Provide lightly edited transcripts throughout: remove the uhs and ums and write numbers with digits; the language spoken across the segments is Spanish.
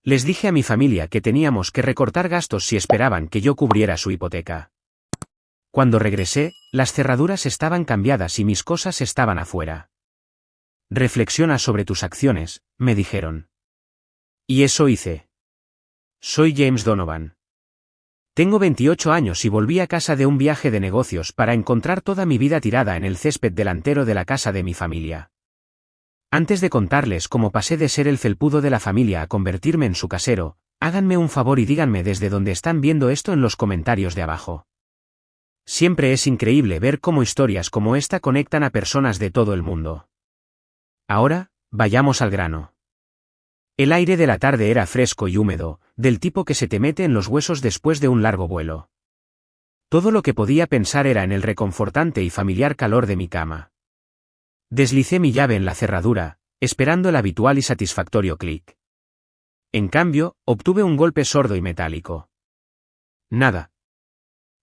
Les dije a mi familia que teníamos que recortar gastos si esperaban que yo cubriera su hipoteca. Cuando regresé, las cerraduras estaban cambiadas y mis cosas estaban afuera. Reflexiona sobre tus acciones, me dijeron. Y eso hice. Soy James Donovan. Tengo 28 años y volví a casa de un viaje de negocios para encontrar toda mi vida tirada en el césped delantero de la casa de mi familia. Antes de contarles cómo pasé de ser el felpudo de la familia a convertirme en su casero, háganme un favor y díganme desde dónde están viendo esto en los comentarios de abajo. Siempre es increíble ver cómo historias como esta conectan a personas de todo el mundo. Ahora, vayamos al grano. El aire de la tarde era fresco y húmedo, del tipo que se te mete en los huesos después de un largo vuelo. Todo lo que podía pensar era en el reconfortante y familiar calor de mi cama. Deslicé mi llave en la cerradura, esperando el habitual y satisfactorio clic. En cambio, obtuve un golpe sordo y metálico. Nada.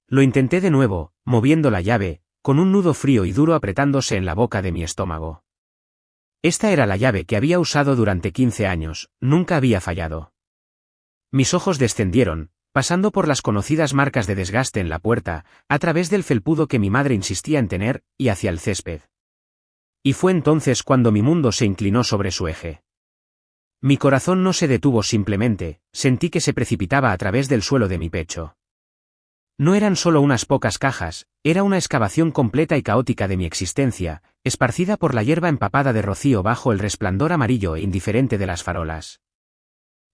Lo intenté de nuevo, moviendo la llave, con un nudo frío y duro apretándose en la boca de mi estómago. Esta era la llave que había usado durante 15 años, nunca había fallado. Mis ojos descendieron, pasando por las conocidas marcas de desgaste en la puerta, a través del felpudo que mi madre insistía en tener, y hacia el césped. Y fue entonces cuando mi mundo se inclinó sobre su eje. Mi corazón no se detuvo simplemente, sentí que se precipitaba a través del suelo de mi pecho. No eran solo unas pocas cajas, era una excavación completa y caótica de mi existencia, esparcida por la hierba empapada de rocío bajo el resplandor amarillo e indiferente de las farolas.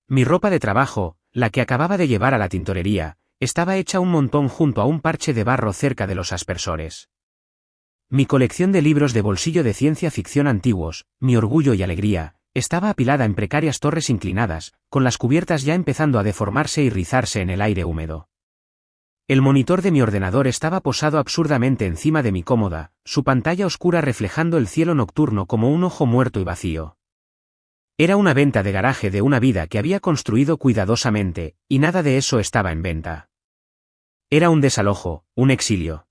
Mi ropa de trabajo, la que acababa de llevar a la tintorería, estaba hecha un montón junto a un parche de barro cerca de los aspersores. Mi colección de libros de bolsillo de ciencia ficción antiguos, mi orgullo y alegría, estaba apilada en precarias torres inclinadas, con las cubiertas ya empezando a deformarse y rizarse en el aire húmedo. El monitor de mi ordenador estaba posado absurdamente encima de mi cómoda, su pantalla oscura reflejando el cielo nocturno como un ojo muerto y vacío. Era una venta de garaje de una vida que había construido cuidadosamente, y nada de eso estaba en venta. Era un desalojo, un exilio.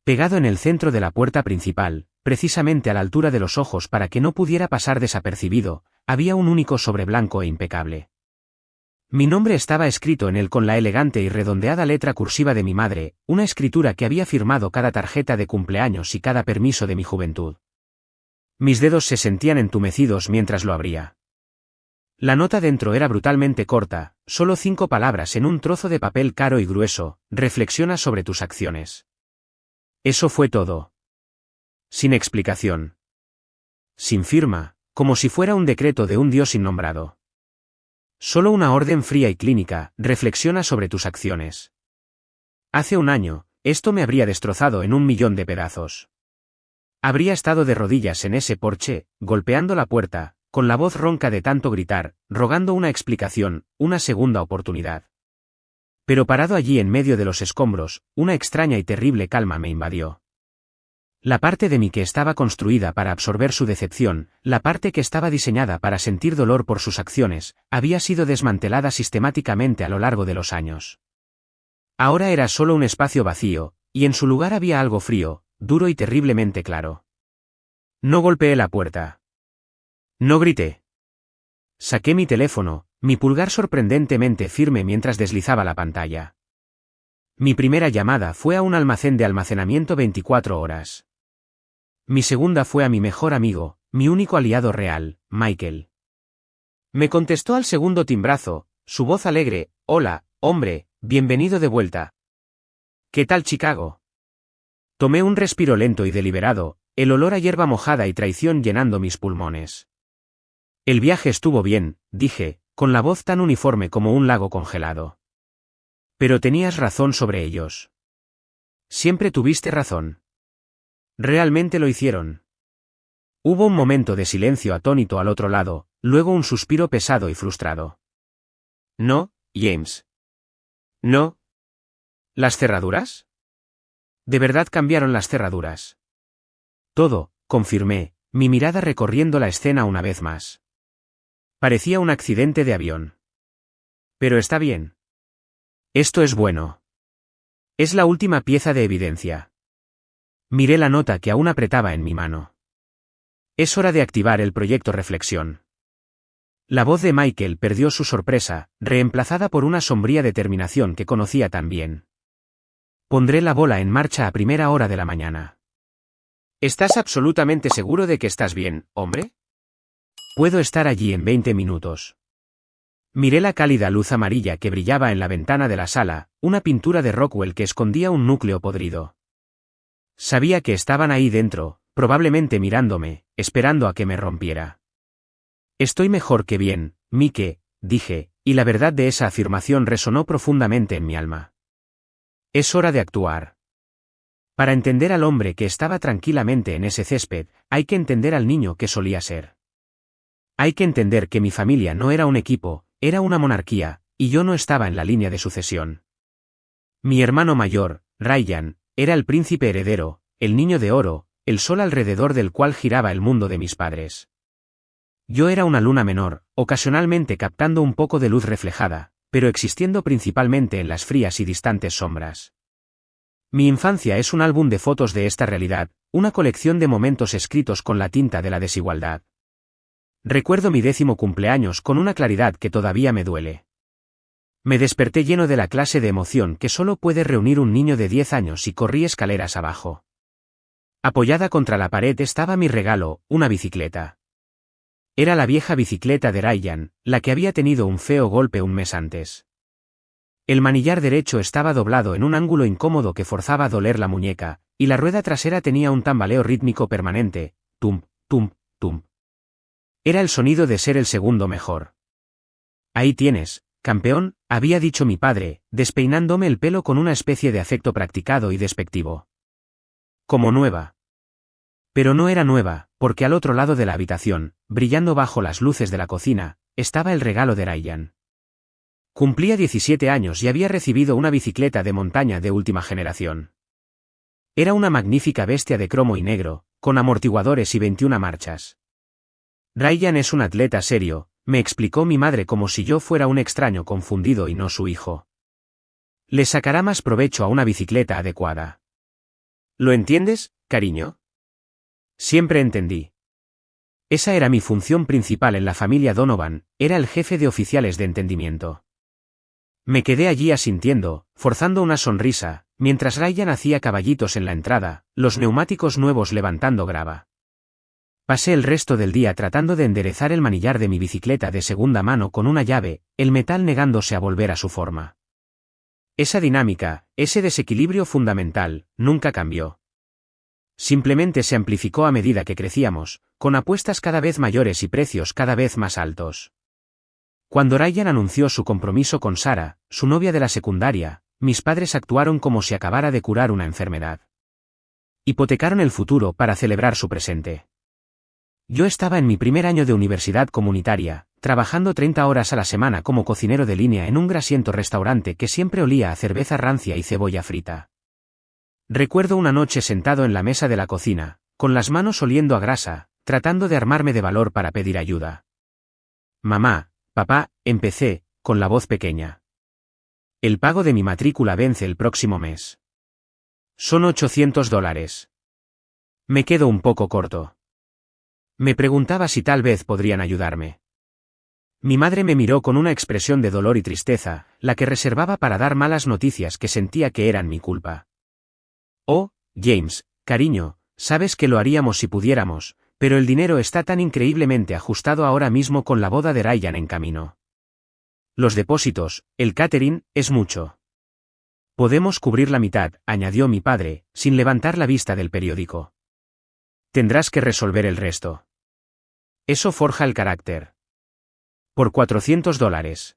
Pegado en el centro de la puerta principal, precisamente a la altura de los ojos para que no pudiera pasar desapercibido, había un único sobre blanco e impecable. Mi nombre estaba escrito en él con la elegante y redondeada letra cursiva de mi madre, una escritura que había firmado cada tarjeta de cumpleaños y cada permiso de mi juventud. Mis dedos se sentían entumecidos mientras lo abría. La nota dentro era brutalmente corta, solo 5 palabras en un trozo de papel caro y grueso: reflexiona sobre tus acciones. Eso fue todo. Sin explicación. Sin firma, como si fuera un decreto de un dios innombrado. Solo una orden fría y clínica: reflexiona sobre tus acciones. Hace un año, esto me habría destrozado en 1.000.000 de pedazos. Habría estado de rodillas en ese porche, golpeando la puerta, con la voz ronca de tanto gritar, rogando una explicación, una segunda oportunidad. Pero parado allí en medio de los escombros, una extraña y terrible calma me invadió. La parte de mí que estaba construida para absorber su decepción, la parte que estaba diseñada para sentir dolor por sus acciones, había sido desmantelada sistemáticamente a lo largo de los años. Ahora era solo un espacio vacío, y en su lugar había algo frío, duro y terriblemente claro. No golpeé la puerta. No grité. Saqué mi teléfono, mi pulgar sorprendentemente firme mientras deslizaba la pantalla. Mi primera llamada fue a un almacén de almacenamiento 24 horas. Mi segunda fue a mi mejor amigo, mi único aliado real, Michael. Me contestó al segundo timbrazo, su voz alegre: hola, hombre, bienvenido de vuelta. ¿Qué tal Chicago? Tomé un respiro lento y deliberado, el olor a hierba mojada y traición llenando mis pulmones. El viaje estuvo bien, dije, con la voz tan uniforme como un lago congelado. Pero tenías razón sobre ellos. Siempre tuviste razón. Realmente lo hicieron. Hubo un momento de silencio atónito al otro lado, luego un suspiro pesado y frustrado. No, James. No. ¿Las cerraduras? ¿De verdad cambiaron las cerraduras? Todo, confirmé, mi mirada recorriendo la escena una vez más. Parecía un accidente de avión. Pero está bien. Esto es bueno. Es la última pieza de evidencia. Miré la nota que aún apretaba en mi mano. Es hora de activar el proyecto Reflexión. La voz de Michael perdió su sorpresa, reemplazada por una sombría determinación que conocía tan bien. Pondré la bola en marcha a primera hora de la mañana. ¿Estás absolutamente seguro de que estás bien, hombre? Puedo estar allí en 20 minutos. Miré la cálida luz amarilla que brillaba en la ventana de la sala, una pintura de Rockwell que escondía un núcleo podrido. Sabía que estaban ahí dentro, probablemente mirándome, esperando a que me rompiera. Estoy mejor que bien, Mike, dije, y la verdad de esa afirmación resonó profundamente en mi alma. Es hora de actuar. Para entender al hombre que estaba tranquilamente en ese césped, hay que entender al niño que solía ser. Hay que entender que mi familia no era un equipo, era una monarquía, y yo no estaba en la línea de sucesión. Mi hermano mayor, Ryan, era el príncipe heredero, el niño de oro, el sol alrededor del cual giraba el mundo de mis padres. Yo era una luna menor, ocasionalmente captando un poco de luz reflejada, pero existiendo principalmente en las frías y distantes sombras. Mi infancia es un álbum de fotos de esta realidad, una colección de momentos escritos con la tinta de la desigualdad. Recuerdo mi 10º cumpleaños con una claridad que todavía me duele. Me desperté lleno de la clase de emoción que solo puede reunir un niño de 10 años y corrí escaleras abajo. Apoyada contra la pared estaba mi regalo, una bicicleta. Era la vieja bicicleta de Ryan, la que había tenido un feo golpe un mes antes. El manillar derecho estaba doblado en un ángulo incómodo que forzaba a doler la muñeca, y la rueda trasera tenía un tambaleo rítmico permanente, tum, tum, tum. Era el sonido de ser el segundo mejor. Ahí tienes, campeón, había dicho mi padre, despeinándome el pelo con una especie de afecto practicado y despectivo. Como nueva. Pero no era nueva, porque al otro lado de la habitación, brillando bajo las luces de la cocina, estaba el regalo de Ryan. Cumplía 17 años y había recibido una bicicleta de montaña de última generación. Era una magnífica bestia de cromo y negro, con amortiguadores y 21 marchas. Ryan es un atleta serio, me explicó mi madre como si yo fuera un extraño confundido y no su hijo. Le sacará más provecho a una bicicleta adecuada. ¿Lo entiendes, cariño? Siempre entendí. Esa era mi función principal en la familia Donovan, era el jefe de oficiales de entendimiento. Me quedé allí asintiendo, forzando una sonrisa, mientras Ryan hacía caballitos en la entrada, los neumáticos nuevos levantando grava. Pasé el resto del día tratando de enderezar el manillar de mi bicicleta de segunda mano con una llave, el metal negándose a volver a su forma. Esa dinámica, ese desequilibrio fundamental, nunca cambió. Simplemente se amplificó a medida que crecíamos, con apuestas cada vez mayores y precios cada vez más altos. Cuando Ryan anunció su compromiso con Sarah, su novia de la secundaria, mis padres actuaron como si acabara de curar una enfermedad. Hipotecaron el futuro para celebrar su presente. Yo estaba en mi primer año de universidad comunitaria, trabajando 30 horas a la semana como cocinero de línea en un grasiento restaurante que siempre olía a cerveza rancia y cebolla frita. Recuerdo una noche sentado en la mesa de la cocina, con las manos oliendo a grasa, tratando de armarme de valor para pedir ayuda. Mamá, papá, empecé, con la voz pequeña. El pago de mi matrícula vence el próximo mes. Son $800. Me quedo un poco corto. Me preguntaba si tal vez podrían ayudarme. Mi madre me miró con una expresión de dolor y tristeza, la que reservaba para dar malas noticias que sentía que eran mi culpa. Oh, James, cariño, sabes que lo haríamos si pudiéramos, pero el dinero está tan increíblemente ajustado ahora mismo con la boda de Ryan en camino. Los depósitos, el catering, es mucho. Podemos cubrir la mitad, añadió mi padre, sin levantar la vista del periódico. Tendrás que resolver el resto. Eso forja el carácter. Por $400.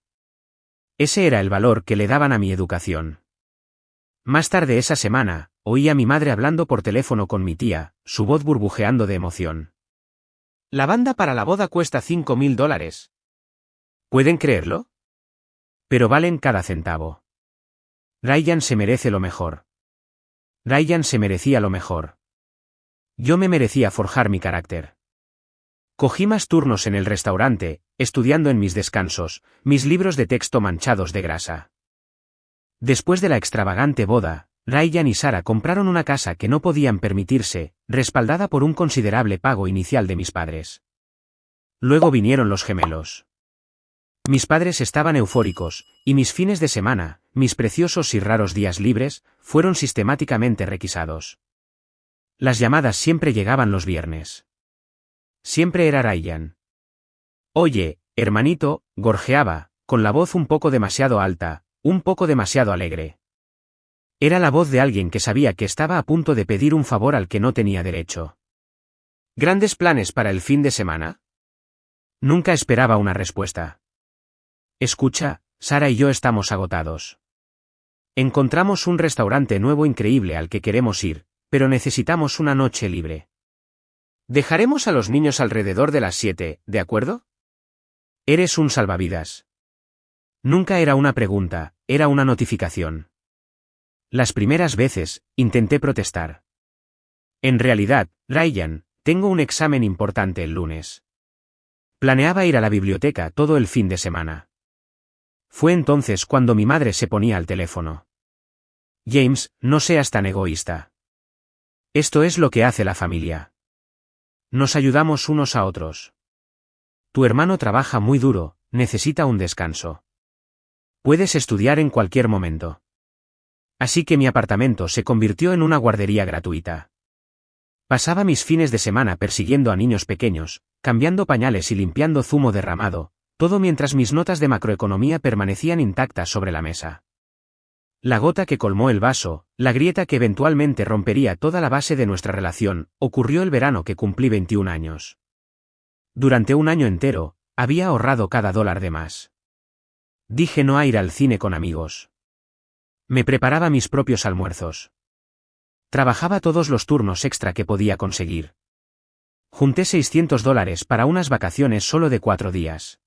Ese era el valor que le daban a mi educación. Más tarde esa semana, oí a mi madre hablando por teléfono con mi tía, su voz burbujeando de emoción. La banda para la boda cuesta $5.000. ¿Pueden creerlo? Pero valen cada centavo. Ryan se merece lo mejor. Ryan se merecía lo mejor. Yo me merecía forjar mi carácter. Cogí más turnos en el restaurante, estudiando en mis descansos, mis libros de texto manchados de grasa. Después de la extravagante boda, Ryan y Sarah compraron una casa que no podían permitirse, respaldada por un considerable pago inicial de mis padres. Luego vinieron los gemelos. Mis padres estaban eufóricos, y mis fines de semana, mis preciosos y raros días libres, fueron sistemáticamente requisados. Las llamadas siempre llegaban los viernes. Siempre era Ryan. Oye, hermanito, gorjeaba, con la voz un poco demasiado alta, un poco demasiado alegre. Era la voz de alguien que sabía que estaba a punto de pedir un favor al que no tenía derecho. ¿Grandes planes para el fin de semana? Nunca esperaba una respuesta. Escucha, Sara y yo estamos agotados. Encontramos un restaurante nuevo increíble al que queremos ir, pero necesitamos una noche libre. Dejaremos a los niños alrededor de las 7, ¿de acuerdo? Eres un salvavidas. Nunca era una pregunta, era una notificación. Las primeras veces, intenté protestar. En realidad, Ryan, tengo un examen importante el lunes. Planeaba ir a la biblioteca todo el fin de semana. Fue entonces cuando mi madre se ponía al teléfono. James, no seas tan egoísta. Esto es lo que hace la familia. Nos ayudamos unos a otros. Tu hermano trabaja muy duro, necesita un descanso. Puedes estudiar en cualquier momento. Así que mi apartamento se convirtió en una guardería gratuita. Pasaba mis fines de semana persiguiendo a niños pequeños, cambiando pañales y limpiando zumo derramado, todo mientras mis notas de macroeconomía permanecían intactas sobre la mesa. La gota que colmó el vaso, la grieta que eventualmente rompería toda la base de nuestra relación, ocurrió el verano que cumplí 21 años. Durante un año entero, había ahorrado cada dólar de más. Dije no a ir al cine con amigos. Me preparaba mis propios almuerzos. Trabajaba todos los turnos extra que podía conseguir. Junté $600 para unas vacaciones solo de 4 días.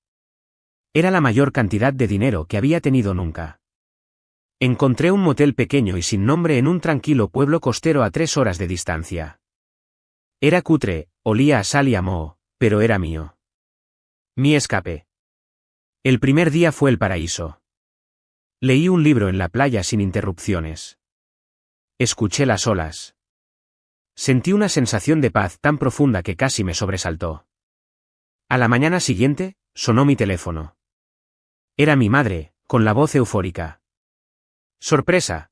Era la mayor cantidad de dinero que había tenido nunca. Encontré un motel pequeño y sin nombre en un tranquilo pueblo costero a 3 horas de distancia. Era cutre, olía a sal y a moho, pero era mío. Mi escape. El primer día fue el paraíso. Leí un libro en la playa sin interrupciones. Escuché las olas. Sentí una sensación de paz tan profunda que casi me sobresaltó. A la mañana siguiente, sonó mi teléfono. Era mi madre, con la voz eufórica. ¡Sorpresa!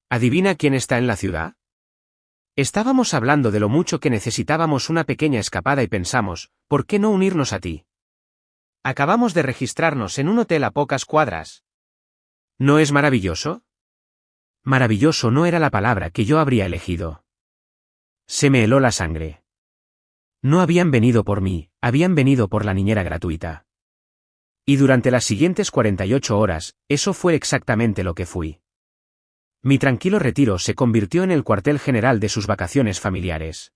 ¿Adivina quién está en la ciudad? Estábamos hablando de lo mucho que necesitábamos una pequeña escapada y pensamos, ¿por qué no unirnos a ti? Acabamos de registrarnos en un hotel a pocas cuadras. ¿No es maravilloso? Maravilloso no era la palabra que yo habría elegido. Se me heló la sangre. No habían venido por mí, habían venido por la niñera gratuita. Y durante las siguientes 48 horas, eso fue exactamente lo que fui. Mi tranquilo retiro se convirtió en el cuartel general de sus vacaciones familiares.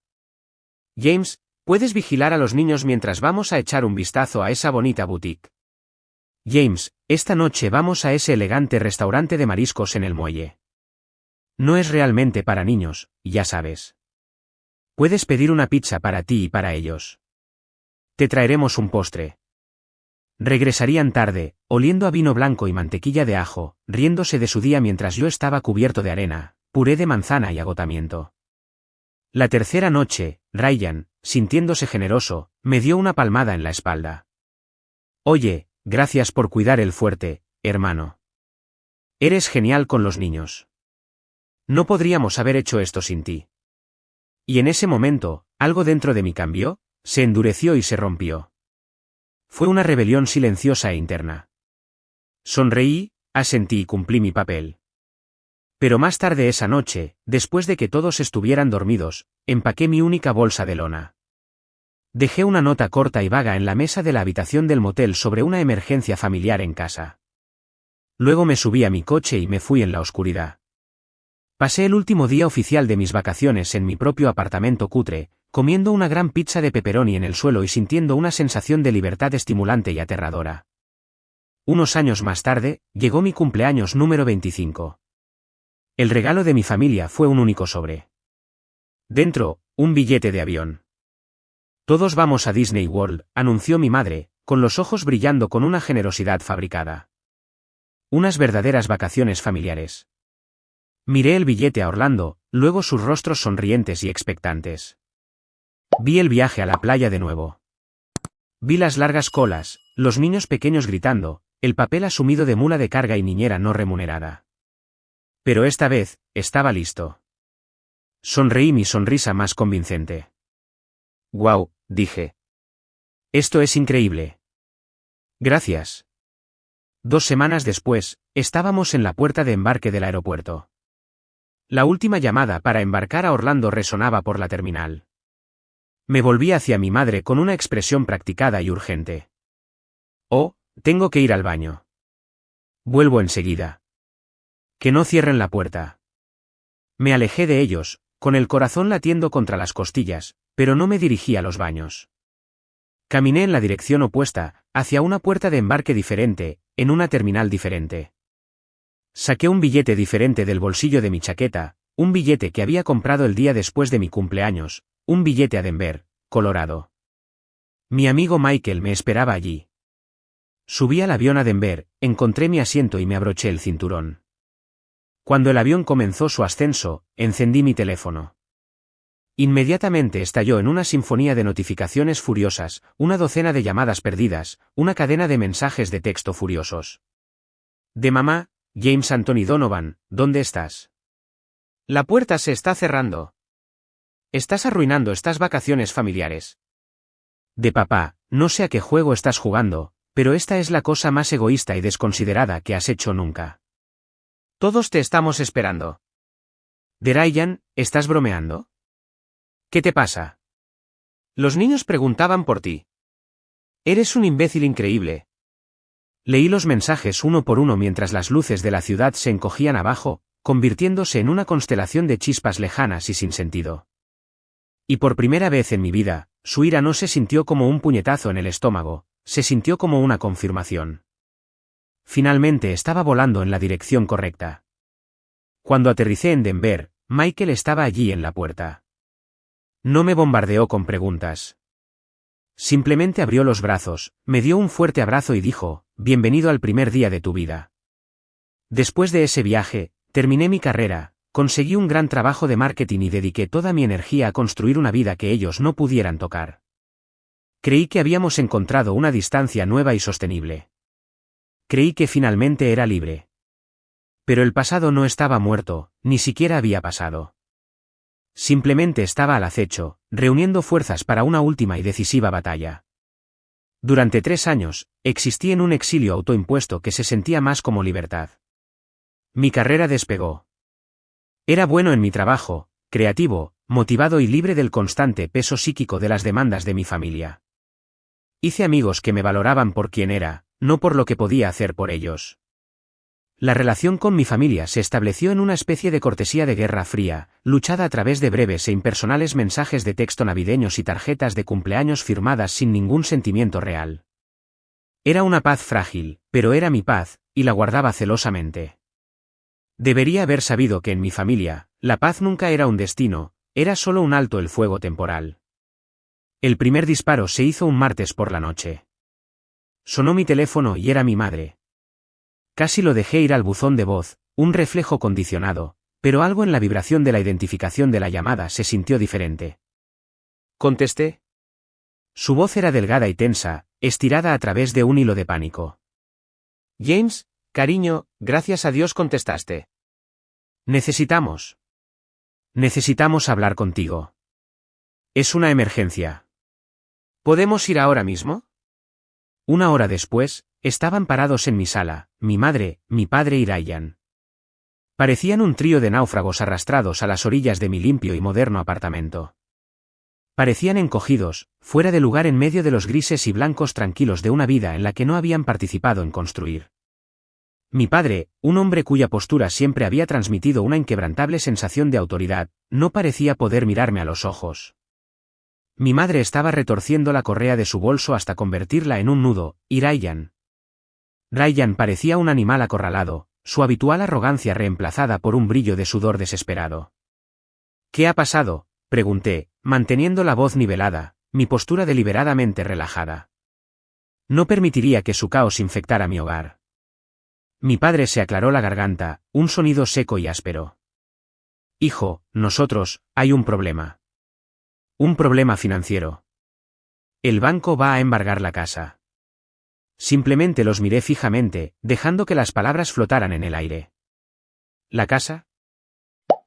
James, ¿puedes vigilar a los niños mientras vamos a echar un vistazo a esa bonita boutique? James, esta noche vamos a ese elegante restaurante de mariscos en el muelle. No es realmente para niños, ya sabes. Puedes pedir una pizza para ti y para ellos. Te traeremos un postre. Regresarían tarde, oliendo a vino blanco y mantequilla de ajo, riéndose de su día mientras yo estaba cubierto de arena, puré de manzana y agotamiento. La tercera noche, Ryan, sintiéndose generoso, me dio una palmada en la espalda. Oye, gracias por cuidar el fuerte, hermano. Eres genial con los niños. No podríamos haber hecho esto sin ti. Y en ese momento, algo dentro de mí cambió, se endureció y se rompió. Fue una rebelión silenciosa e interna. Sonreí, asentí y cumplí mi papel. Pero más tarde esa noche, después de que todos estuvieran dormidos, empaqué mi única bolsa de lona. Dejé una nota corta y vaga en la mesa de la habitación del motel sobre una emergencia familiar en casa. Luego me subí a mi coche y me fui en la oscuridad. Pasé el último día oficial de mis vacaciones en mi propio apartamento cutre, comiendo una gran pizza de pepperoni en el suelo y sintiendo una sensación de libertad estimulante y aterradora. Unos años más tarde, llegó mi cumpleaños número 25. El regalo de mi familia fue un único sobre. Dentro, un billete de avión. Todos vamos a Disney World, anunció mi madre, con los ojos brillando con una generosidad fabricada. Unas verdaderas vacaciones familiares. Miré el billete a Orlando, luego sus rostros sonrientes y expectantes. Vi el viaje a la playa de nuevo. Vi las largas colas, los niños pequeños gritando, el papel asumido de mula de carga y niñera no remunerada. Pero esta vez, estaba listo. Sonreí mi sonrisa más convincente. «Guau», dije. «Esto es increíble». «Gracias». 2 semanas después, estábamos en la puerta de embarque del aeropuerto. La última llamada para embarcar a Orlando resonaba por la terminal. Me volví hacia mi madre con una expresión practicada y urgente. «Oh, tengo que ir al baño. Vuelvo enseguida». «Que no cierren la puerta». Me alejé de ellos, con el corazón latiendo contra las costillas, pero no me dirigí a los baños. Caminé en la dirección opuesta, hacia una puerta de embarque diferente, en una terminal diferente. Saqué un billete diferente del bolsillo de mi chaqueta, un billete que había comprado el día después de mi cumpleaños, un billete a Denver, Colorado. Mi amigo Michael me esperaba allí. Subí al avión a Denver, encontré mi asiento y me abroché el cinturón. Cuando el avión comenzó su ascenso, encendí mi teléfono. Inmediatamente estalló en una sinfonía de notificaciones furiosas, una docena de llamadas perdidas, una cadena de mensajes de texto furiosos. De mamá: «James Anthony Donovan, ¿dónde estás? La puerta se está cerrando. Estás arruinando estas vacaciones familiares». De papá: «No sé a qué juego estás jugando, pero esta es la cosa más egoísta y desconsiderada que has hecho nunca. Todos te estamos esperando». De Ryan: «¿Estás bromeando? ¿Qué te pasa? Los niños preguntaban por ti. Eres un imbécil increíble». Leí los mensajes uno por uno mientras las luces de la ciudad se encogían abajo, convirtiéndose en una constelación de chispas lejanas y sin sentido. Y por primera vez en mi vida, su ira no se sintió como un puñetazo en el estómago, se sintió como una confirmación. Finalmente estaba volando en la dirección correcta. Cuando aterricé en Denver, Michael estaba allí en la puerta. No me bombardeó con preguntas. Simplemente abrió los brazos, me dio un fuerte abrazo y dijo: «Bienvenido al primer día de tu vida». Después de ese viaje, terminé mi carrera, conseguí un gran trabajo de marketing y dediqué toda mi energía a construir una vida que ellos no pudieran tocar. Creí que habíamos encontrado una distancia nueva y sostenible. Creí que finalmente era libre. Pero el pasado no estaba muerto, ni siquiera había pasado. Simplemente estaba al acecho, reuniendo fuerzas para una última y decisiva batalla. Durante 3 años, existí en un exilio autoimpuesto que se sentía más como libertad. Mi carrera despegó. Era bueno en mi trabajo, creativo, motivado y libre del constante peso psíquico de las demandas de mi familia. Hice amigos que me valoraban por quien era, no por lo que podía hacer por ellos. La relación con mi familia se estableció en una especie de cortesía de Guerra Fría, luchada a través de breves e impersonales mensajes de texto navideños y tarjetas de cumpleaños firmadas sin ningún sentimiento real. Era una paz frágil, pero era mi paz, y la guardaba celosamente. Debería haber sabido que en mi familia, la paz nunca era un destino, era solo un alto el fuego temporal. El primer disparo se hizo un martes por la noche. Sonó mi teléfono y era mi madre. Casi lo dejé ir al buzón de voz, un reflejo condicionado, pero algo en la vibración de la identificación de la llamada se sintió diferente. Contesté. Su voz era delgada y tensa, estirada a través de un hilo de pánico. «James, cariño, gracias a Dios contestaste. Necesitamos hablar contigo. Es una emergencia. ¿Podemos ir ahora mismo?» 1 hora después, estaban parados en mi sala, mi madre, mi padre y Ryan. Parecían un trío de náufragos arrastrados a las orillas de mi limpio y moderno apartamento. Parecían encogidos, fuera de lugar en medio de los grises y blancos tranquilos de una vida en la que no habían participado en construir. Mi padre, un hombre cuya postura siempre había transmitido una inquebrantable sensación de autoridad, no parecía poder mirarme a los ojos. Mi madre estaba retorciendo la correa de su bolso hasta convertirla en un nudo, y Ryan parecía un animal acorralado, su habitual arrogancia reemplazada por un brillo de sudor desesperado. «¿Qué ha pasado?», pregunté, manteniendo la voz nivelada, mi postura deliberadamente relajada. No permitiría que su caos infectara mi hogar. Mi padre se aclaró la garganta, un sonido seco y áspero. «Hijo, hay un problema. Un problema financiero. El banco va a embargar la casa». Simplemente los miré fijamente, dejando que las palabras flotaran en el aire. ¿La casa?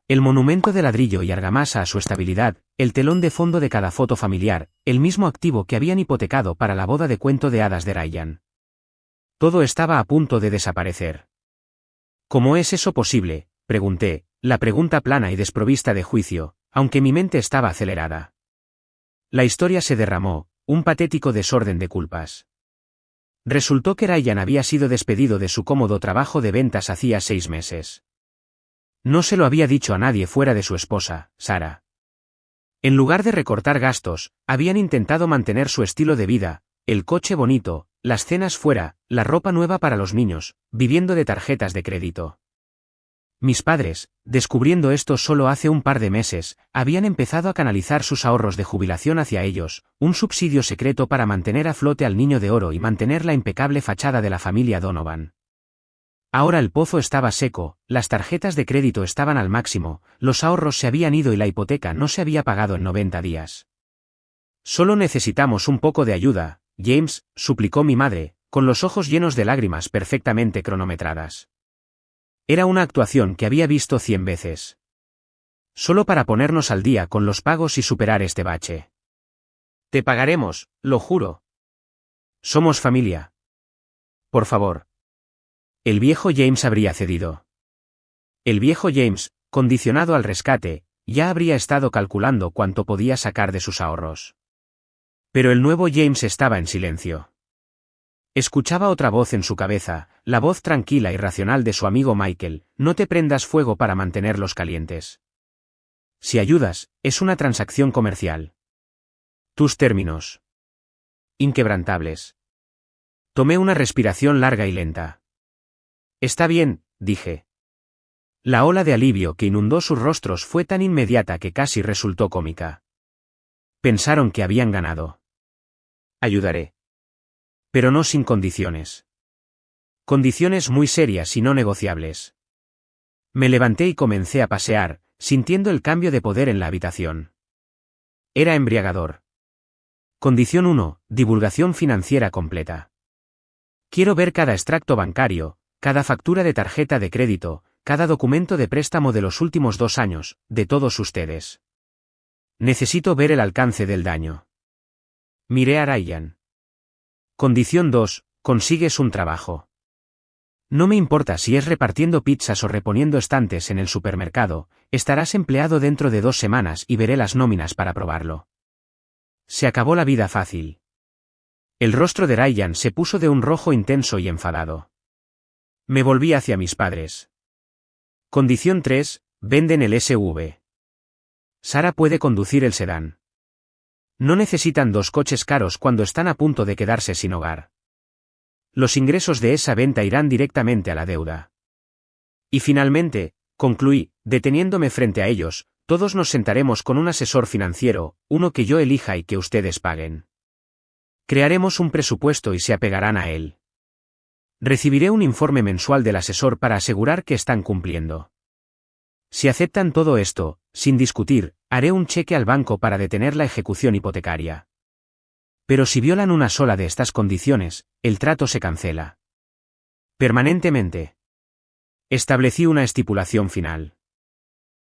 El monumento de ladrillo y argamasa a su estabilidad, el telón de fondo de cada foto familiar, el mismo activo que habían hipotecado para la boda de cuento de hadas de Ryan. Todo estaba a punto de desaparecer. ¿Cómo es eso posible?, pregunté, la pregunta plana y desprovista de juicio, aunque mi mente estaba acelerada. La historia se derramó, un patético desorden de culpas. Resultó que Ryan había sido despedido de su cómodo trabajo de ventas hacía 6 meses. No se lo había dicho a nadie fuera de su esposa, Sarah. En lugar de recortar gastos, habían intentado mantener su estilo de vida, el coche bonito, las cenas fuera, la ropa nueva para los niños, viviendo de tarjetas de crédito. Mis padres, descubriendo esto solo hace un par de meses, habían empezado a canalizar sus ahorros de jubilación hacia ellos, un subsidio secreto para mantener a flote al niño de oro y mantener la impecable fachada de la familia Donovan. Ahora el pozo estaba seco, las tarjetas de crédito estaban al máximo, los ahorros se habían ido y la hipoteca no se había pagado en 90 días. Solo necesitamos un poco de ayuda, James, suplicó mi madre, con los ojos llenos de lágrimas perfectamente cronometradas. Era una actuación que había visto 100 veces. Solo para ponernos al día con los pagos y superar este bache. Te pagaremos, lo juro. Somos familia. Por favor. El viejo James habría cedido. El viejo James, condicionado al rescate, ya habría estado calculando cuánto podía sacar de sus ahorros. Pero el nuevo James estaba en silencio. Escuchaba otra voz en su cabeza, la voz tranquila y racional de su amigo Michael: no te prendas fuego para mantenerlos calientes. Si ayudas, es una transacción comercial. Tus términos. Inquebrantables. Tomé una respiración larga y lenta. Está bien, dije. La ola de alivio que inundó sus rostros fue tan inmediata que casi resultó cómica. Pensaron que habían ganado. Ayudaré. Pero no sin condiciones. Condiciones muy serias y no negociables. Me levanté y comencé a pasear, sintiendo el cambio de poder en la habitación. Era embriagador. Condición 1, divulgación financiera completa. Quiero ver cada extracto bancario, cada factura de tarjeta de crédito, cada documento de préstamo de los últimos 2 años, de todos ustedes. Necesito ver el alcance del daño. Miré a Ryan. Condición 2, consigues un trabajo. No me importa si es repartiendo pizzas o reponiendo estantes en el supermercado, estarás empleado dentro de 2 semanas y veré las nóminas para probarlo. Se acabó la vida fácil. El rostro de Ryan se puso de un rojo intenso y enfadado. Me volví hacia mis padres. Condición 3, venden el SUV. Sarah puede conducir el sedán. No necesitan 2 coches caros cuando están a punto de quedarse sin hogar. Los ingresos de esa venta irán directamente a la deuda. Y finalmente, concluí, deteniéndome frente a ellos, todos nos sentaremos con un asesor financiero, uno que yo elija y que ustedes paguen. Crearemos un presupuesto y se apegarán a él. Recibiré un informe mensual del asesor para asegurar que están cumpliendo. Si aceptan todo esto, sin discutir, haré un cheque al banco para detener la ejecución hipotecaria. Pero si violan una sola de estas condiciones, el trato se cancela. Permanentemente. Establecí una estipulación final.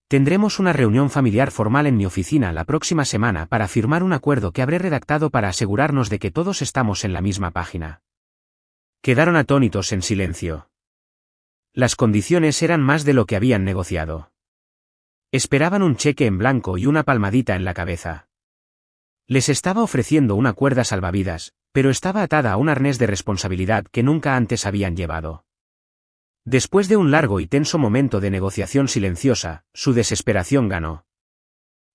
Tendremos una reunión familiar formal en mi oficina la próxima semana para firmar un acuerdo que habré redactado para asegurarnos de que todos estamos en la misma página. Quedaron atónitos en silencio. Las condiciones eran más de lo que habían negociado. Esperaban un cheque en blanco y una palmadita en la cabeza. Les estaba ofreciendo una cuerda salvavidas, pero estaba atada a un arnés de responsabilidad que nunca antes habían llevado. Después de un largo y tenso momento de negociación silenciosa, su desesperación ganó.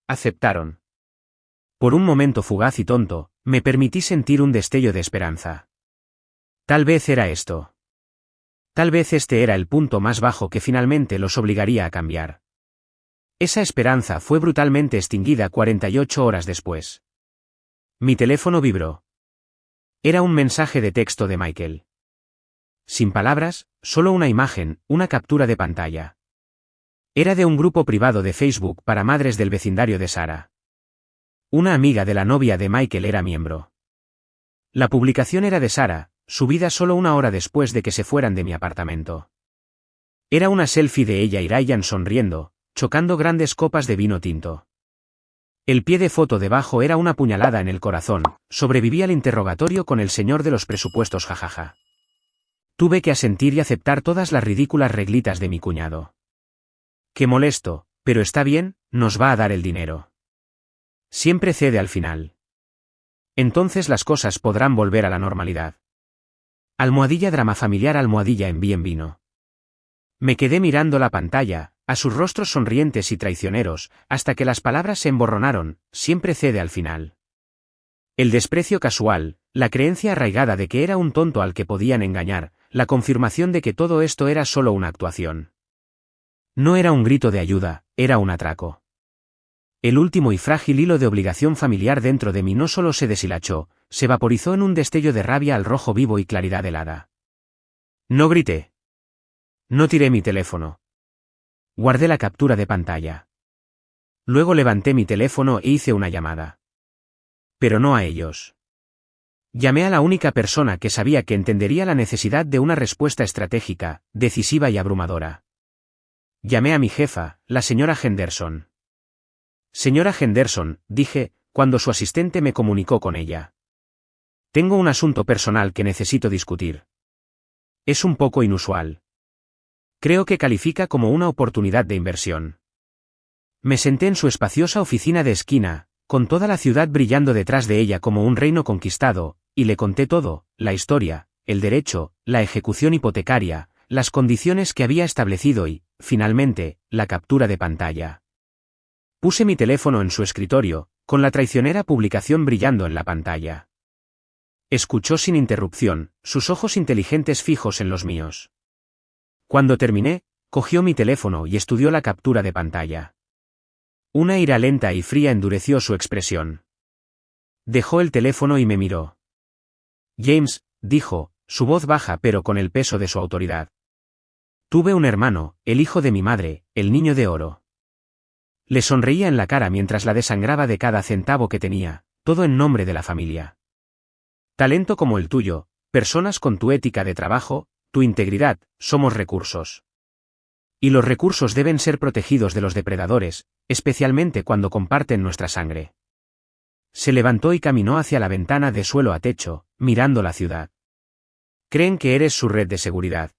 Aceptaron. Por un momento fugaz y tonto, me permití sentir un destello de esperanza. Tal vez era esto. Tal vez este era el punto más bajo que finalmente los obligaría a cambiar. Esa esperanza fue brutalmente extinguida 48 horas después. Mi teléfono vibró. Era un mensaje de texto de Michael. Sin palabras, solo una imagen, una captura de pantalla. Era de un grupo privado de Facebook para madres del vecindario de Sarah. Una amiga de la novia de Michael era miembro. La publicación era de Sarah, subida solo 1 hora después de que se fueran de mi apartamento. Era una selfie de ella y Ryan sonriendo, chocando grandes copas de vino tinto. El pie de foto debajo era una puñalada en el corazón. Sobreviví al interrogatorio con el señor de los presupuestos, jajaja. Tuve que asentir y aceptar todas las ridículas reglitas de mi cuñado. Qué molesto, pero está bien, nos va a dar el dinero. Siempre cede al final. Entonces las cosas podrán volver a la normalidad. Almohadilla drama familiar, almohadilla envíen vino. Me quedé mirando la pantalla, a sus rostros sonrientes y traicioneros, hasta que las palabras se emborronaron, siempre cede al final. El desprecio casual, la creencia arraigada de que era un tonto al que podían engañar, la confirmación de que todo esto era solo una actuación. No era un grito de ayuda, era un atraco. El último y frágil hilo de obligación familiar dentro de mí no solo se deshilachó, se vaporizó en un destello de rabia al rojo vivo y claridad helada. No grité. No tiré mi teléfono. Guardé la captura de pantalla. Luego levanté mi teléfono e hice una llamada. Pero no a ellos. Llamé a la única persona que sabía que entendería la necesidad de una respuesta estratégica, decisiva y abrumadora. Llamé a mi jefa, la señora Henderson. Señora Henderson, dije, cuando su asistente me comunicó con ella. Tengo un asunto personal que necesito discutir. Es un poco inusual. Creo que califica como una oportunidad de inversión. Me senté en su espaciosa oficina de esquina, con toda la ciudad brillando detrás de ella como un reino conquistado, y le conté todo, la historia, el derecho, la ejecución hipotecaria, las condiciones que había establecido y, finalmente, la captura de pantalla. Puse mi teléfono en su escritorio, con la traicionera publicación brillando en la pantalla. Escuchó sin interrupción, sus ojos inteligentes fijos en los míos. Cuando terminé, cogió mi teléfono y estudió la captura de pantalla. Una ira lenta y fría endureció su expresión. Dejó el teléfono y me miró. James, dijo, su voz baja pero con el peso de su autoridad. Tuve un hermano, el hijo de mi madre, el niño de oro. Le sonreía en la cara mientras la desangraba de cada centavo que tenía, todo en nombre de la familia. Talento como el tuyo, personas con tu ética de trabajo, tu integridad, somos recursos. Y los recursos deben ser protegidos de los depredadores, especialmente cuando comparten nuestra sangre. Se levantó y caminó hacia la ventana de suelo a techo, mirando la ciudad. Creen que eres su red de seguridad.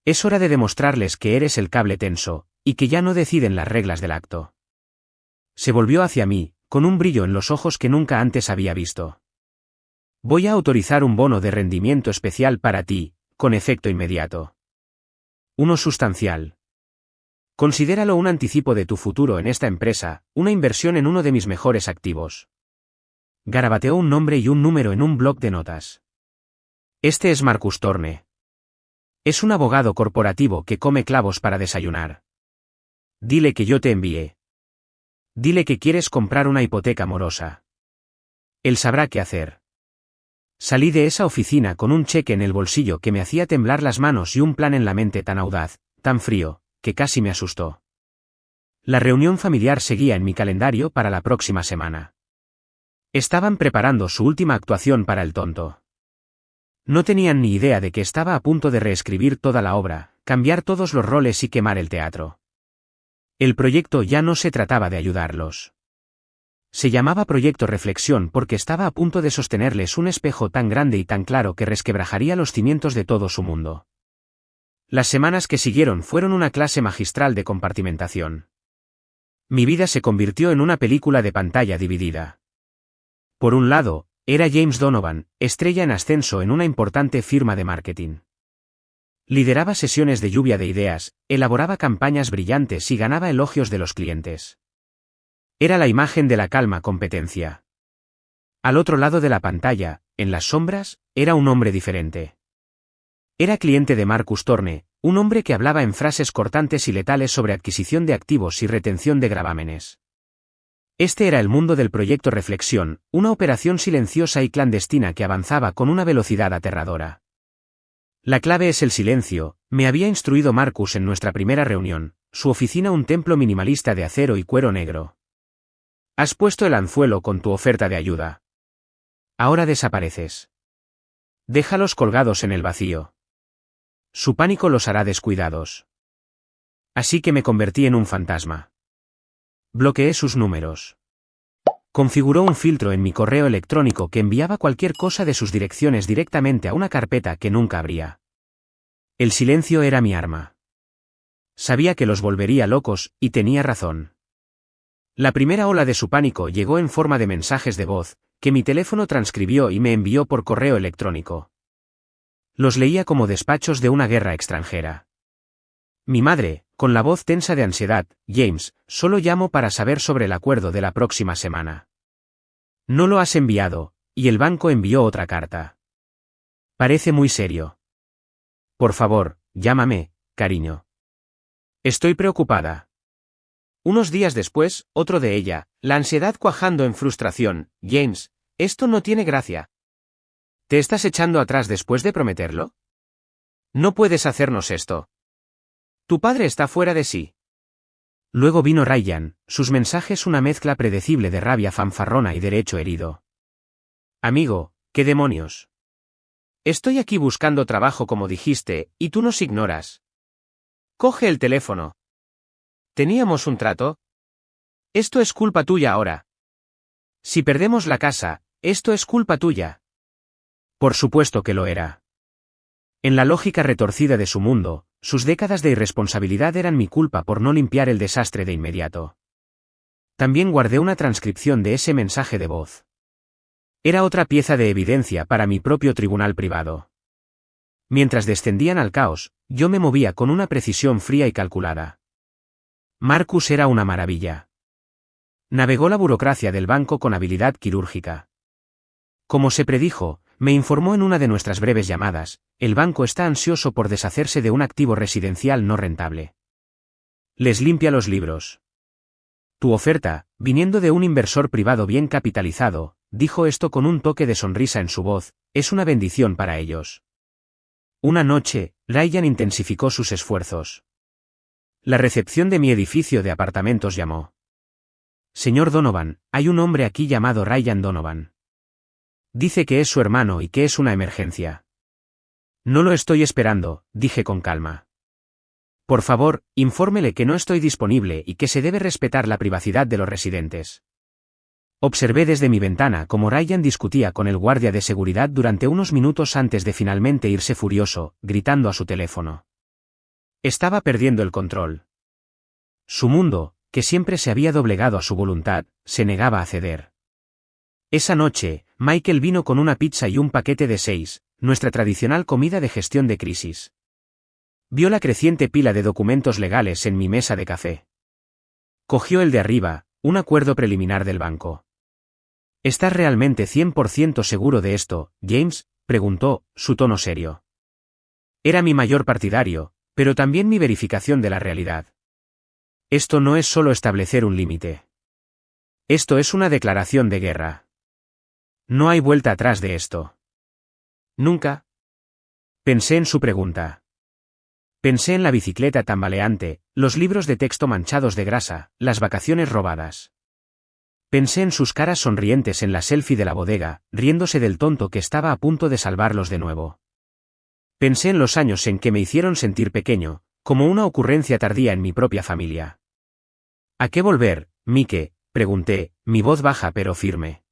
Es hora de demostrarles que eres el cable tenso, y que ya no deciden las reglas del acto. Se volvió hacia mí, con un brillo en los ojos que nunca antes había visto. Voy a autorizar un bono de rendimiento especial para ti, con efecto inmediato. Uno sustancial. Considéralo un anticipo de tu futuro en esta empresa, una inversión en uno de mis mejores activos. Garabateó un nombre y un número en un bloc de notas. Este es Marcus Thorne. Es un abogado corporativo que come clavos para desayunar. Dile que yo te envié. Dile que quieres comprar una hipoteca morosa. Él sabrá qué hacer. Salí de esa oficina con un cheque en el bolsillo que me hacía temblar las manos y un plan en la mente tan audaz, tan frío, que casi me asustó. La reunión familiar seguía en mi calendario para la próxima semana. Estaban preparando su última actuación para el tonto. No tenían ni idea de que estaba a punto de reescribir toda la obra, cambiar todos los roles y quemar el teatro. El proyecto ya no se trataba de ayudarlos. Se llamaba Proyecto Reflexión porque estaba a punto de sostenerles un espejo tan grande y tan claro que resquebrajaría los cimientos de todo su mundo. Las semanas que siguieron fueron una clase magistral de compartimentación. Mi vida se convirtió en una película de pantalla dividida. Por un lado, era James Donovan, estrella en ascenso en una importante firma de marketing. Lideraba sesiones de lluvia de ideas, elaboraba campañas brillantes y ganaba elogios de los clientes. Era la imagen de la calma competencia. Al otro lado de la pantalla, en las sombras, era un hombre diferente. Era cliente de Marcus Thorne, un hombre que hablaba en frases cortantes y letales sobre adquisición de activos y retención de gravámenes. Este era el mundo del proyecto Reflexión, una operación silenciosa y clandestina que avanzaba con una velocidad aterradora. La clave es el silencio, me había instruido Marcus en nuestra primera reunión, su oficina un templo minimalista de acero y cuero negro. Has puesto el anzuelo con tu oferta de ayuda. Ahora desapareces. Déjalos colgados en el vacío. Su pánico los hará descuidados. Así que me convertí en un fantasma. Bloqueé sus números. Configuró un filtro en mi correo electrónico que enviaba cualquier cosa de sus direcciones directamente a una carpeta que nunca abría. El silencio era mi arma. Sabía que los volvería locos, y tenía razón. La primera ola de su pánico llegó en forma de mensajes de voz, que mi teléfono transcribió y me envió por correo electrónico. Los leía como despachos de una guerra extranjera. Mi madre, con la voz tensa de ansiedad: James, solo llamo para saber sobre el acuerdo de la próxima semana. No lo has enviado, y el banco envió otra carta. Parece muy serio. Por favor, llámame, cariño. Estoy preocupada. Unos días después, otro de ella, la ansiedad cuajando en frustración: James, esto no tiene gracia. ¿Te estás echando atrás después de prometerlo? No puedes hacernos esto. Tu padre está fuera de sí. Luego vino Ryan, sus mensajes una mezcla predecible de rabia fanfarrona y derecho herido. Amigo, ¿qué demonios? Estoy aquí buscando trabajo como dijiste, y tú nos ignoras. Coge el teléfono. ¿Teníamos un trato? Esto es culpa tuya ahora. Si perdemos la casa, esto es culpa tuya. Por supuesto que lo era. En la lógica retorcida de su mundo, sus décadas de irresponsabilidad eran mi culpa por no limpiar el desastre de inmediato. También guardé una transcripción de ese mensaje de voz. Era otra pieza de evidencia para mi propio tribunal privado. Mientras descendían al caos, yo me movía con una precisión fría y calculada. Marcus era una maravilla. Navegó la burocracia del banco con habilidad quirúrgica. Como se predijo, me informó en una de nuestras breves llamadas: el banco está ansioso por deshacerse de un activo residencial no rentable. Les limpia los libros. Tu oferta, viniendo de un inversor privado bien capitalizado, dijo esto con un toque de sonrisa en su voz, es una bendición para ellos. Una noche, Ryan intensificó sus esfuerzos. La recepción de mi edificio de apartamentos llamó. Señor Donovan, hay un hombre aquí llamado Ryan Donovan. Dice que es su hermano y que es una emergencia. No lo estoy esperando, dije con calma. Por favor, infórmele que no estoy disponible y que se debe respetar la privacidad de los residentes. Observé desde mi ventana cómo Ryan discutía con el guardia de seguridad durante unos minutos antes de finalmente irse furioso, gritando a su teléfono. Estaba perdiendo el control. Su mundo, que siempre se había doblegado a su voluntad, se negaba a ceder. Esa noche, Michael vino con una pizza y un paquete de 6, nuestra tradicional comida de gestión de crisis. Vio la creciente pila de documentos legales en mi mesa de café. Cogió el de arriba, un acuerdo preliminar del banco. ¿Estás realmente 100% seguro de esto, James?, preguntó, su tono serio. Era mi mayor partidario, pero también mi verificación de la realidad. Esto no es solo establecer un límite. Esto es una declaración de guerra. No hay vuelta atrás de esto. ¿Nunca? Pensé en su pregunta. Pensé en la bicicleta tambaleante, los libros de texto manchados de grasa, las vacaciones robadas. Pensé en sus caras sonrientes en la selfie de la bodega, riéndose del tonto que estaba a punto de salvarlos de nuevo. Pensé en los años en que me hicieron sentir pequeño, como una ocurrencia tardía en mi propia familia. ¿A qué volver, Mike?, pregunté, mi voz baja pero firme.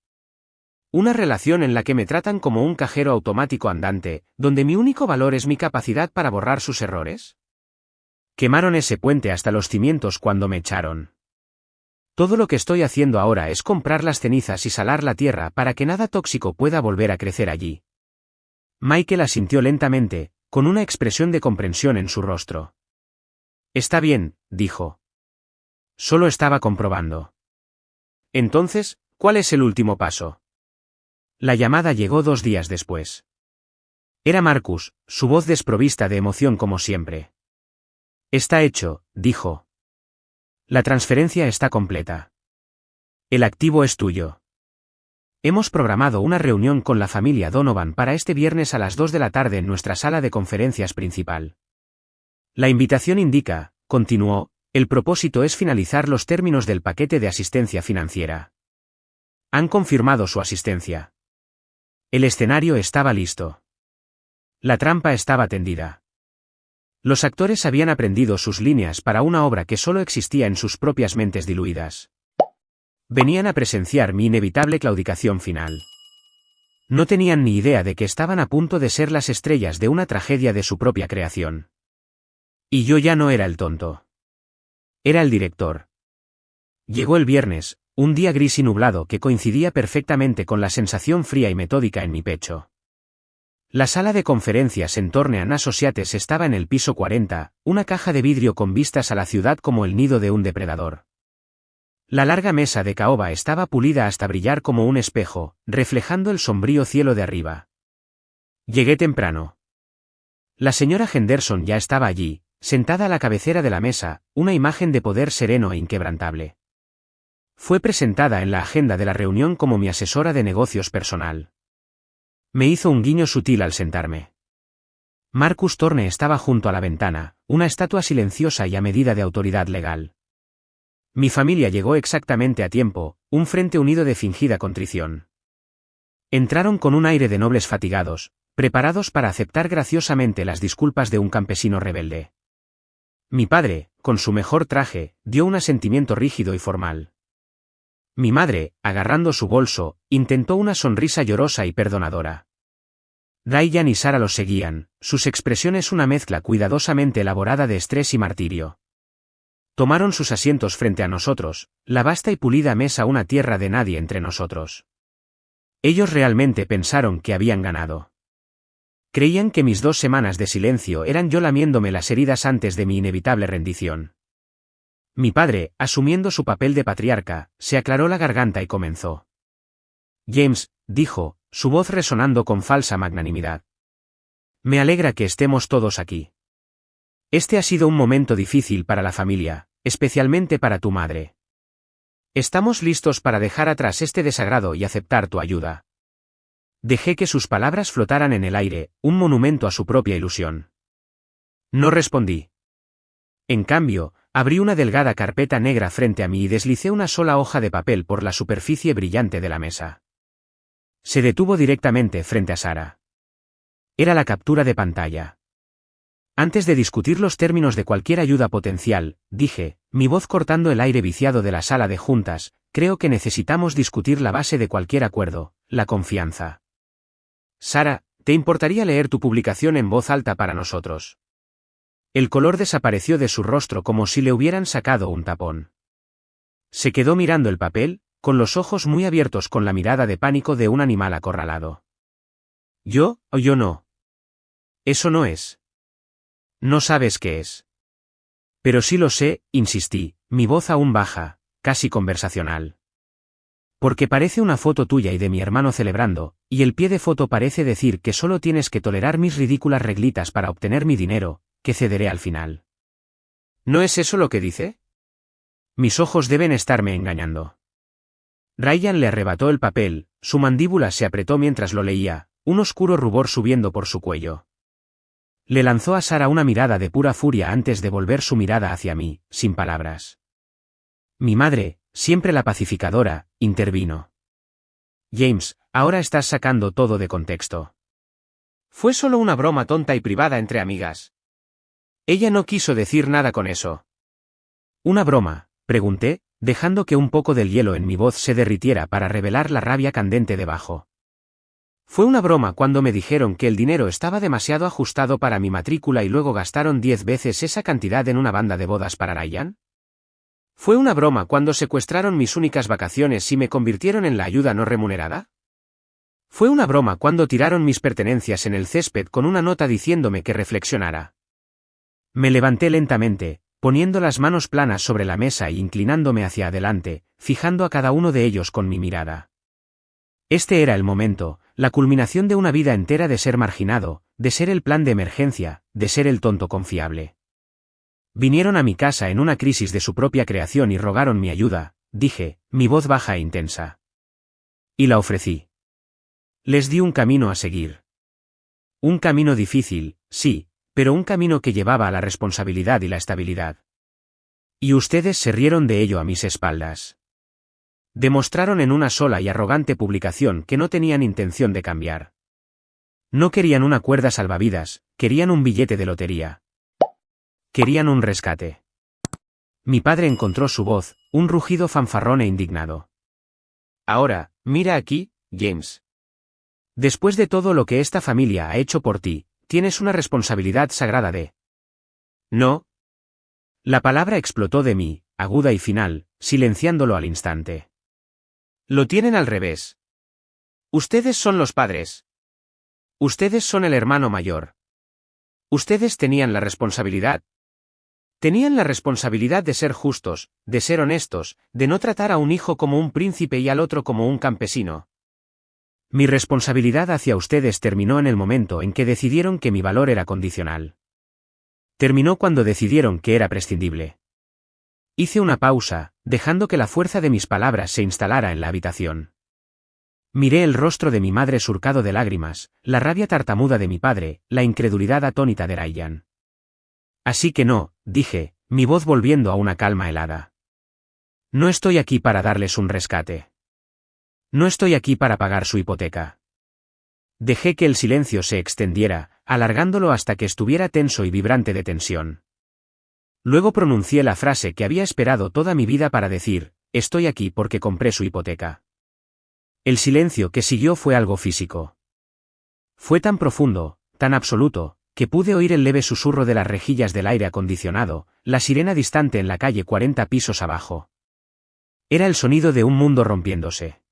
Una relación en la que me tratan como un cajero automático andante, donde mi único valor es mi capacidad para borrar sus errores. Quemaron ese puente hasta los cimientos cuando me echaron. Todo lo que estoy haciendo ahora es comprar las cenizas y salar la tierra para que nada tóxico pueda volver a crecer allí. Michael asintió lentamente, con una expresión de comprensión en su rostro. Está bien, dijo. Solo estaba comprobando. Entonces, ¿cuál es el último paso? La llamada llegó 2 días después. Era Marcus, su voz desprovista de emoción como siempre. Está hecho, dijo. La transferencia está completa. El activo es tuyo. Hemos programado una reunión con la familia Donovan para este viernes a las 2 de la tarde en nuestra sala de conferencias principal. La invitación indica, continuó, el propósito es finalizar los términos del paquete de asistencia financiera. Han confirmado su asistencia. El escenario estaba listo. La trampa estaba tendida. Los actores habían aprendido sus líneas para una obra que solo existía en sus propias mentes diluidas. Venían a presenciar mi inevitable claudicación final. No tenían ni idea de que estaban a punto de ser las estrellas de una tragedia de su propia creación. Y yo ya no era el tonto. Era el director. Llegó el viernes, un día gris y nublado que coincidía perfectamente con la sensación fría y metódica en mi pecho. La sala de conferencias en Thorne & Associates estaba en el piso 40, una caja de vidrio con vistas a la ciudad como el nido de un depredador. La larga mesa de caoba estaba pulida hasta brillar como un espejo, reflejando el sombrío cielo de arriba. Llegué temprano. La señora Henderson ya estaba allí, sentada a la cabecera de la mesa, una imagen de poder sereno e inquebrantable. Fue presentada en la agenda de la reunión como mi asesora de negocios personal. Me hizo un guiño sutil al sentarme. Marcus Thorne estaba junto a la ventana, una estatua silenciosa y a medida de autoridad legal. Mi familia llegó exactamente a tiempo, un frente unido de fingida contrición. Entraron con un aire de nobles fatigados, preparados para aceptar graciosamente las disculpas de un campesino rebelde. Mi padre, con su mejor traje, dio un asentimiento rígido y formal. Mi madre, agarrando su bolso, intentó una sonrisa llorosa y perdonadora. Ryan y Sarah los seguían, sus expresiones una mezcla cuidadosamente elaborada de estrés y martirio. Tomaron sus asientos frente a nosotros, la vasta y pulida mesa una tierra de nadie entre nosotros. Ellos realmente pensaron que habían ganado. Creían que mis 2 semanas de silencio eran yo lamiéndome las heridas antes de mi inevitable rendición. Mi padre, asumiendo su papel de patriarca, se aclaró la garganta y comenzó. James, dijo, su voz resonando con falsa magnanimidad. Me alegra que estemos todos aquí. Este ha sido un momento difícil para la familia, especialmente para tu madre. Estamos listos para dejar atrás este desagrado y aceptar tu ayuda. Dejé que sus palabras flotaran en el aire, un monumento a su propia ilusión. No respondí. En cambio, abrí una delgada carpeta negra frente a mí y deslicé una sola hoja de papel por la superficie brillante de la mesa. Se detuvo directamente frente a Sarah. Era la captura de pantalla. Antes de discutir los términos de cualquier ayuda potencial, dije, mi voz cortando el aire viciado de la sala de juntas, creo que necesitamos discutir la base de cualquier acuerdo, la confianza. Sarah, ¿te importaría leer tu publicación en voz alta para nosotros? El color desapareció de su rostro como si le hubieran sacado un tapón. Se quedó mirando el papel, con los ojos muy abiertos con la mirada de pánico de un animal acorralado. ¿Yo o yo no? Eso no es. No sabes qué es. Pero sí lo sé, insistí, mi voz aún baja, casi conversacional. Porque parece una foto tuya y de mi hermano celebrando, y el pie de foto parece decir que solo tienes que tolerar mis ridículas reglitas para obtener mi dinero, que cederé al final. ¿No es eso lo que dice? Mis ojos deben estarme engañando. Ryan le arrebató el papel, su mandíbula se apretó mientras lo leía, un oscuro rubor subiendo por su cuello. Le lanzó a Sarah una mirada de pura furia antes de volver su mirada hacia mí, sin palabras. Mi madre, siempre la pacificadora, intervino. James, ahora estás sacando todo de contexto. Fue solo una broma tonta y privada entre amigas. Ella no quiso decir nada con eso. ¿Una broma?, pregunté, dejando que un poco del hielo en mi voz se derritiera para revelar la rabia candente debajo. Fue una broma cuando me dijeron que el dinero estaba demasiado ajustado para mi matrícula y luego gastaron 10 veces esa cantidad en una banda de bodas para Ryan. ¿Fue una broma cuando secuestraron mis únicas vacaciones y me convirtieron en la ayuda no remunerada? ¿Fue una broma cuando tiraron mis pertenencias en el césped con una nota diciéndome que reflexionara? Me levanté lentamente, poniendo las manos planas sobre la mesa e inclinándome hacia adelante, fijando a cada uno de ellos con mi mirada. Este era el momento, la culminación de una vida entera de ser marginado, de ser el plan de emergencia, de ser el tonto confiable. Vinieron a mi casa en una crisis de su propia creación y rogaron mi ayuda, dije, mi voz baja e intensa. Y la ofrecí. Les di un camino a seguir. Un camino difícil, sí, pero un camino que llevaba a la responsabilidad y la estabilidad. Y ustedes se rieron de ello a mis espaldas. Demostraron en una sola y arrogante publicación que no tenían intención de cambiar. No querían una cuerda salvavidas, querían un billete de lotería. Querían un rescate. Mi padre encontró su voz, un rugido fanfarrón e indignado. Ahora, mira aquí, James. Después de todo lo que esta familia ha hecho por ti, tienes una responsabilidad sagrada de... No. La palabra explotó de mí, aguda y final, silenciándolo al instante. Lo tienen al revés. Ustedes son los padres. Ustedes son el hermano mayor. Ustedes tenían la responsabilidad. Tenían la responsabilidad de ser justos, de ser honestos, de no tratar a un hijo como un príncipe y al otro como un campesino. Mi responsabilidad hacia ustedes terminó en el momento en que decidieron que mi valor era condicional. Terminó cuando decidieron que era prescindible. Hice una pausa, dejando que la fuerza de mis palabras se instalara en la habitación. Miré el rostro de mi madre surcado de lágrimas, la rabia tartamuda de mi padre, la incredulidad atónita de Ryan. Así que no, dije, mi voz volviendo a una calma helada. No estoy aquí para darles un rescate. No estoy aquí para pagar su hipoteca. Dejé que el silencio se extendiera, alargándolo hasta que estuviera tenso y vibrante de tensión. Luego pronuncié la frase que había esperado toda mi vida para decir, estoy aquí porque compré su hipoteca. El silencio que siguió fue algo físico. Fue tan profundo, tan absoluto, que pude oír el leve susurro de las rejillas del aire acondicionado, la sirena distante en la calle 40 pisos abajo. Era el sonido de un mundo rompiéndose.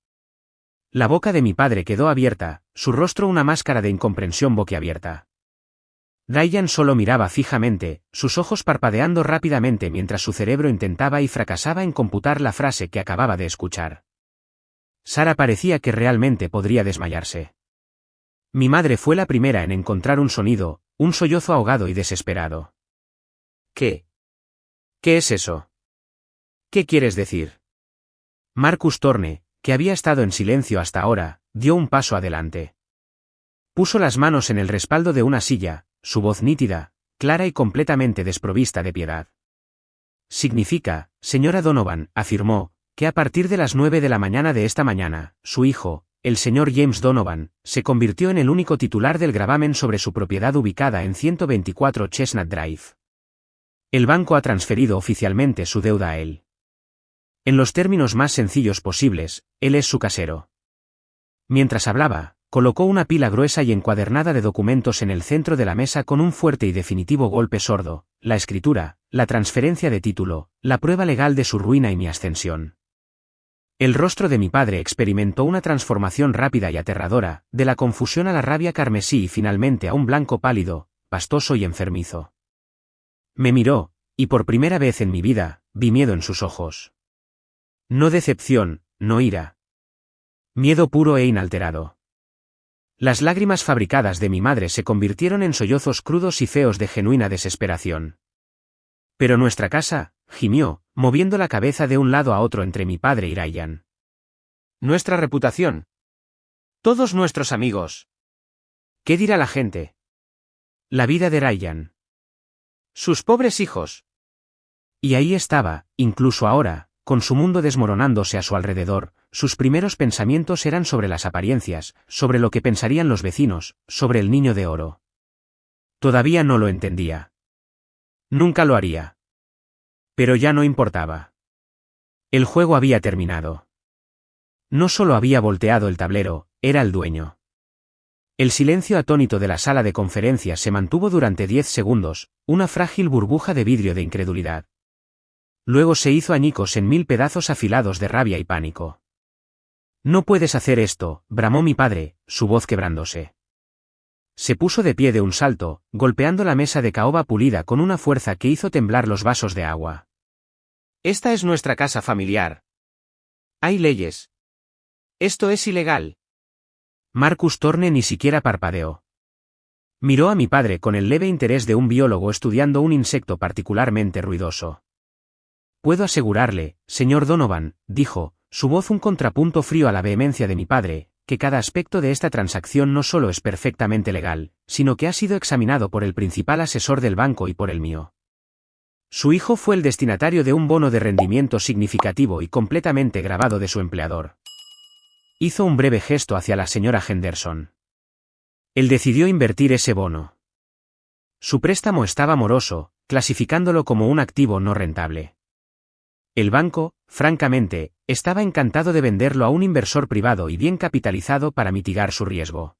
La boca de mi padre quedó abierta, su rostro una máscara de incomprensión boquiabierta. Ryan solo miraba fijamente, sus ojos parpadeando rápidamente mientras su cerebro intentaba y fracasaba en computar la frase que acababa de escuchar. Sara parecía que realmente podría desmayarse. Mi madre fue la primera en encontrar un sonido, un sollozo ahogado y desesperado. ¿Qué? ¿Qué es eso? ¿Qué quieres decir? Marcus Thorne, que había estado en silencio hasta ahora, dio un paso adelante. Puso las manos en el respaldo de una silla, su voz nítida, clara y completamente desprovista de piedad. Significa, señora Donovan, afirmó, que a partir de las 9 de la mañana de esta mañana, su hijo, el señor James Donovan, se convirtió en el único titular del gravamen sobre su propiedad ubicada en 124 Chestnut Drive. El banco ha transferido oficialmente su deuda a él. En los términos más sencillos posibles, él es su casero. Mientras hablaba, colocó una pila gruesa y encuadernada de documentos en el centro de la mesa con un fuerte y definitivo golpe sordo, la escritura, la transferencia de título, la prueba legal de su ruina y mi ascensión. El rostro de mi padre experimentó una transformación rápida y aterradora, de la confusión a la rabia carmesí y finalmente a un blanco pálido, pastoso y enfermizo. Me miró, y por primera vez en mi vida, vi miedo en sus ojos. No decepción, no ira. Miedo puro e inalterado. Las lágrimas fabricadas de mi madre se convirtieron en sollozos crudos y feos de genuina desesperación. Pero nuestra casa, gimió, moviendo la cabeza de un lado a otro entre mi padre y Ryan. Nuestra reputación. Todos nuestros amigos. ¿Qué dirá la gente? La vida de Ryan. Sus pobres hijos. Y ahí estaba, incluso ahora, con su mundo desmoronándose a su alrededor, sus primeros pensamientos eran sobre las apariencias, sobre lo que pensarían los vecinos, sobre el niño de oro. Todavía no lo entendía. Nunca lo haría. Pero ya no importaba. El juego había terminado. No solo había volteado el tablero, era el dueño. El silencio atónito de la sala de conferencias se mantuvo durante 10 segundos, una frágil burbuja de vidrio de incredulidad. Luego se hizo añicos en 1000 pedazos afilados de rabia y pánico. No puedes hacer esto, bramó mi padre, su voz quebrándose. Se puso de pie de un salto, golpeando la mesa de caoba pulida con una fuerza que hizo temblar los vasos de agua. Esta es nuestra casa familiar. Hay leyes. Esto es ilegal. Marcus Thorne ni siquiera parpadeó. Miró a mi padre con el leve interés de un biólogo estudiando un insecto particularmente ruidoso. Puedo asegurarle, señor Donovan, dijo, su voz un contrapunto frío a la vehemencia de mi padre, que cada aspecto de esta transacción no solo es perfectamente legal, sino que ha sido examinado por el principal asesor del banco y por el mío. Su hijo fue el destinatario de un bono de rendimiento significativo y completamente grabado de su empleador. Hizo un breve gesto hacia la señora Henderson. Él decidió invertir ese bono. Su préstamo estaba moroso, clasificándolo como un activo no rentable. El banco, francamente, estaba encantado de venderlo a un inversor privado y bien capitalizado para mitigar su riesgo.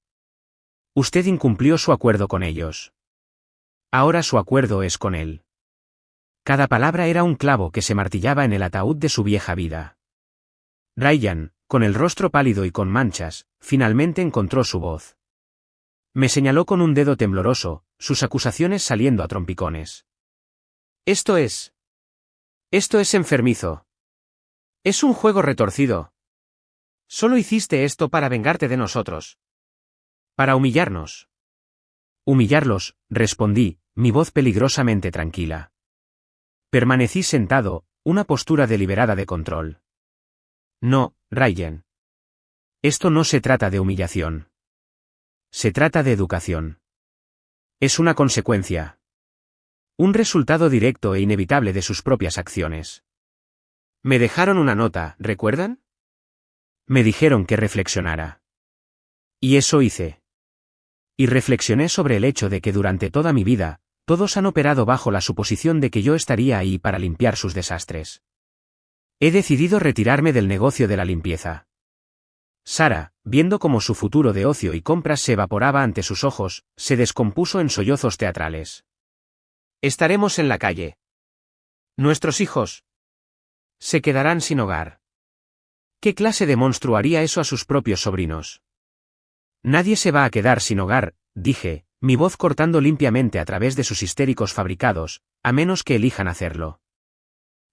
Usted incumplió su acuerdo con ellos. Ahora su acuerdo es con él. Cada palabra era un clavo que se martillaba en el ataúd de su vieja vida. Ryan, con el rostro pálido y con manchas, finalmente encontró su voz. Me señaló con un dedo tembloroso, sus acusaciones saliendo a trompicones. Esto es enfermizo. Es un juego retorcido. Solo hiciste esto para vengarte de nosotros. Para humillarnos. Humillarlos, respondí, mi voz peligrosamente tranquila. Permanecí sentado, una postura deliberada de control. No, Ryan. Esto no se trata de humillación. Se trata de educación. Es una consecuencia. Un resultado directo e inevitable de sus propias acciones. Me dejaron una nota, ¿recuerdan? Me dijeron que reflexionara. Y eso hice. Y reflexioné sobre el hecho de que durante toda mi vida, todos han operado bajo la suposición de que yo estaría ahí para limpiar sus desastres. He decidido retirarme del negocio de la limpieza. Sara, viendo cómo su futuro de ocio y compras se evaporaba ante sus ojos, se descompuso en sollozos teatrales. Estaremos en la calle. Nuestros hijos se quedarán sin hogar. ¿Qué clase de monstruo haría eso a sus propios sobrinos? Nadie se va a quedar sin hogar, dije, mi voz cortando limpiamente a través de sus histéricos fabricados, a menos que elijan hacerlo.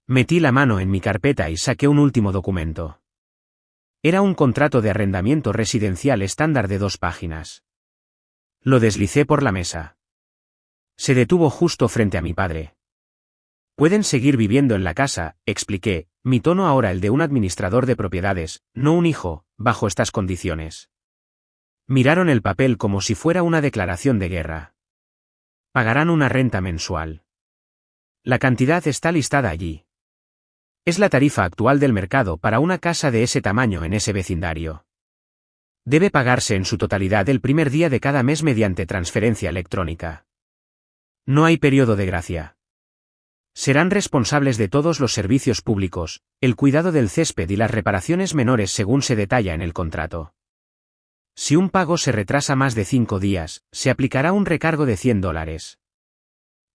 Metí la mano en mi carpeta y saqué un último documento. Era un contrato de arrendamiento residencial estándar de 2 páginas. Lo deslicé por la mesa. Se detuvo justo frente a mi padre. Pueden seguir viviendo en la casa, expliqué, mi tono ahora el de un administrador de propiedades, no un hijo, bajo estas condiciones. Miraron el papel como si fuera una declaración de guerra. Pagarán una renta mensual. La cantidad está listada allí. Es la tarifa actual del mercado para una casa de ese tamaño en ese vecindario. Debe pagarse en su totalidad el primer día de cada mes mediante transferencia electrónica. No hay periodo de gracia. Serán responsables de todos los servicios públicos, el cuidado del césped y las reparaciones menores según se detalla en el contrato. Si un pago se retrasa más de 5 días, se aplicará un recargo de $100.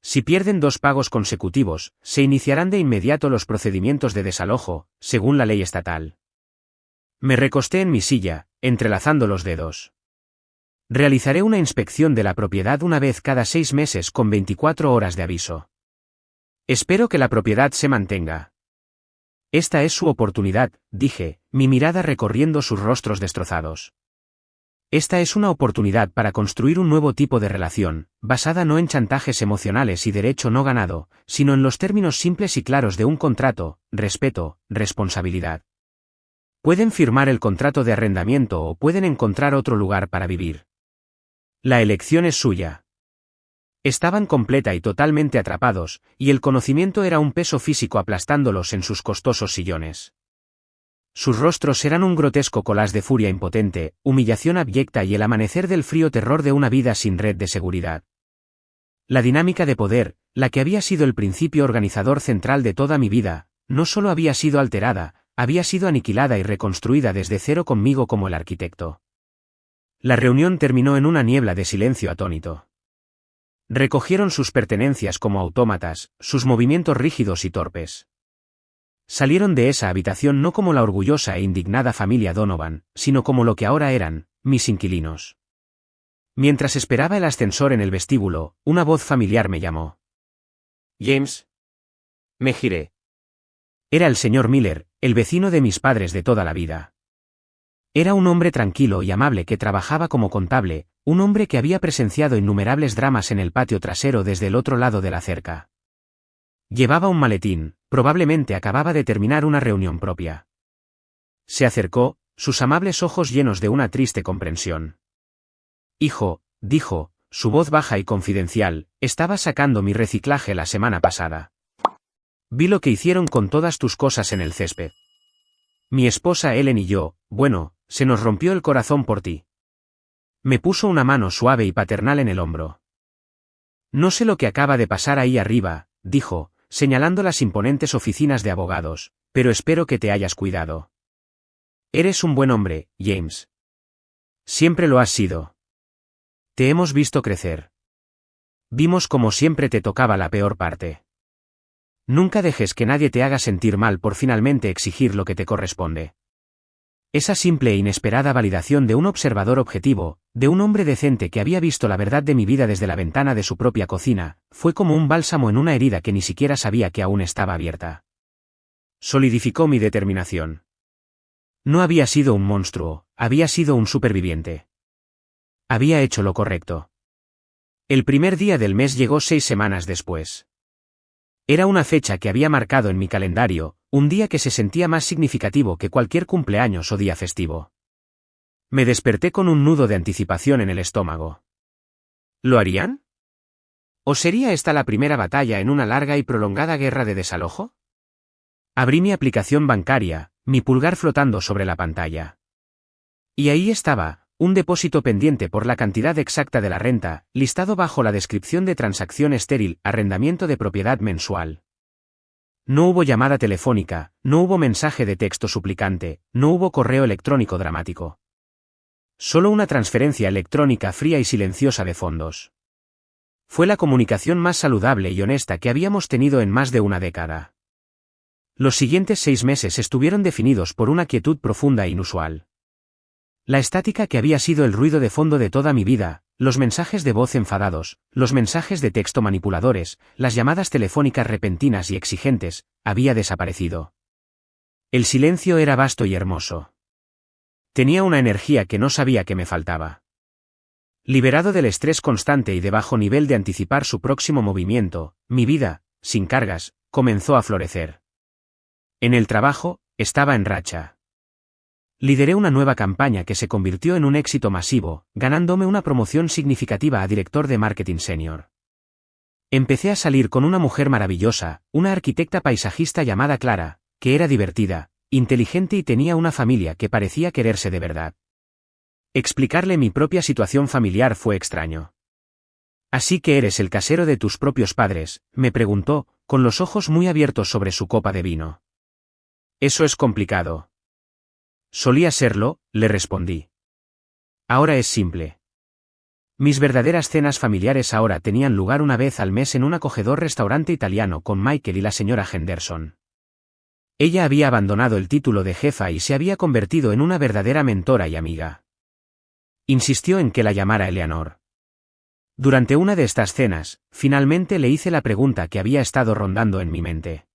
Si pierden 2 pagos consecutivos, se iniciarán de inmediato los procedimientos de desalojo, según la ley estatal. Me recosté en mi silla, entrelazando los dedos. Realizaré una inspección de la propiedad una vez cada 6 meses con 24 horas de aviso. Espero que la propiedad se mantenga. Esta es su oportunidad, dije, mi mirada recorriendo sus rostros destrozados. Esta es una oportunidad para construir un nuevo tipo de relación, basada no en chantajes emocionales y derecho no ganado, sino en los términos simples y claros de un contrato, respeto, responsabilidad. Pueden firmar el contrato de arrendamiento o pueden encontrar otro lugar para vivir. La elección es suya. Estaban completa y totalmente atrapados, y el conocimiento era un peso físico aplastándolos en sus costosos sillones. Sus rostros eran un grotesco collage de furia impotente, humillación abyecta y el amanecer del frío terror de una vida sin red de seguridad. La dinámica de poder, la que había sido el principio organizador central de toda mi vida, no solo había sido alterada, había sido aniquilada y reconstruida desde cero conmigo como el arquitecto. La reunión terminó en una niebla de silencio atónito. Recogieron sus pertenencias como autómatas, sus movimientos rígidos y torpes. Salieron de esa habitación no como la orgullosa e indignada familia Donovan, sino como lo que ahora eran, mis inquilinos. Mientras esperaba el ascensor en el vestíbulo, una voz familiar me llamó. James. Me giré. Era el señor Miller, el vecino de mis padres de toda la vida. Era un hombre tranquilo y amable que trabajaba como contable, un hombre que había presenciado innumerables dramas en el patio trasero desde el otro lado de la cerca. Llevaba un maletín, probablemente acababa de terminar una reunión propia. Se acercó, sus amables ojos llenos de una triste comprensión. Hijo, dijo, su voz baja y confidencial, estaba sacando mi reciclaje la semana pasada. Vi lo que hicieron con todas tus cosas en el césped. Mi esposa Ellen y yo, bueno, se nos rompió el corazón por ti. Me puso una mano suave y paternal en el hombro. No sé lo que acaba de pasar ahí arriba, dijo, señalando las imponentes oficinas de abogados, pero espero que te hayas cuidado. Eres un buen hombre, James. Siempre lo has sido. Te hemos visto crecer. Vimos como siempre te tocaba la peor parte. Nunca dejes que nadie te haga sentir mal por finalmente exigir lo que te corresponde. Esa simple e inesperada validación de un observador objetivo, de un hombre decente que había visto la verdad de mi vida desde la ventana de su propia cocina, fue como un bálsamo en una herida que ni siquiera sabía que aún estaba abierta. Solidificó mi determinación. No había sido un monstruo, había sido un superviviente. Había hecho lo correcto. El primer día del mes llegó 6 semanas después. Era una fecha que había marcado en mi calendario, un día que se sentía más significativo que cualquier cumpleaños o día festivo. Me desperté con un nudo de anticipación en el estómago. ¿Lo harían? ¿O sería esta la primera batalla en una larga y prolongada guerra de desalojo? Abrí mi aplicación bancaria, mi pulgar flotando sobre la pantalla. Y ahí estaba, un depósito pendiente por la cantidad exacta de la renta, listado bajo la descripción de transacción estéril, arrendamiento de propiedad mensual. No hubo llamada telefónica, no hubo mensaje de texto suplicante, no hubo correo electrónico dramático. Solo una transferencia electrónica fría y silenciosa de fondos. Fue la comunicación más saludable y honesta que habíamos tenido en más de una década. Los siguientes 6 meses estuvieron definidos por una quietud profunda e inusual. La estática que había sido el ruido de fondo de toda mi vida, los mensajes de voz enfadados, los mensajes de texto manipuladores, las llamadas telefónicas repentinas y exigentes, había desaparecido. El silencio era vasto y hermoso. Tenía una energía que no sabía que me faltaba. Liberado del estrés constante y de bajo nivel de anticipar su próximo movimiento, mi vida, sin cargas, comenzó a florecer. En el trabajo, estaba en racha. Lideré una nueva campaña que se convirtió en un éxito masivo, ganándome una promoción significativa a director de marketing senior. Empecé a salir con una mujer maravillosa, una arquitecta paisajista llamada Clara, que era divertida, inteligente y tenía una familia que parecía quererse de verdad. Explicarle mi propia situación familiar fue extraño. «¿Así que eres el casero de tus propios padres?», me preguntó, con los ojos muy abiertos sobre su copa de vino. «Eso es complicado». «Solía serlo», le respondí. «Ahora es simple». Mis verdaderas cenas familiares ahora tenían lugar una vez al mes en un acogedor restaurante italiano con Michael y la señora Henderson. Ella había abandonado el título de jefa y se había convertido en una verdadera mentora y amiga. Insistió en que la llamara Eleanor. Durante una de estas cenas, finalmente le hice la pregunta que había estado rondando en mi mente.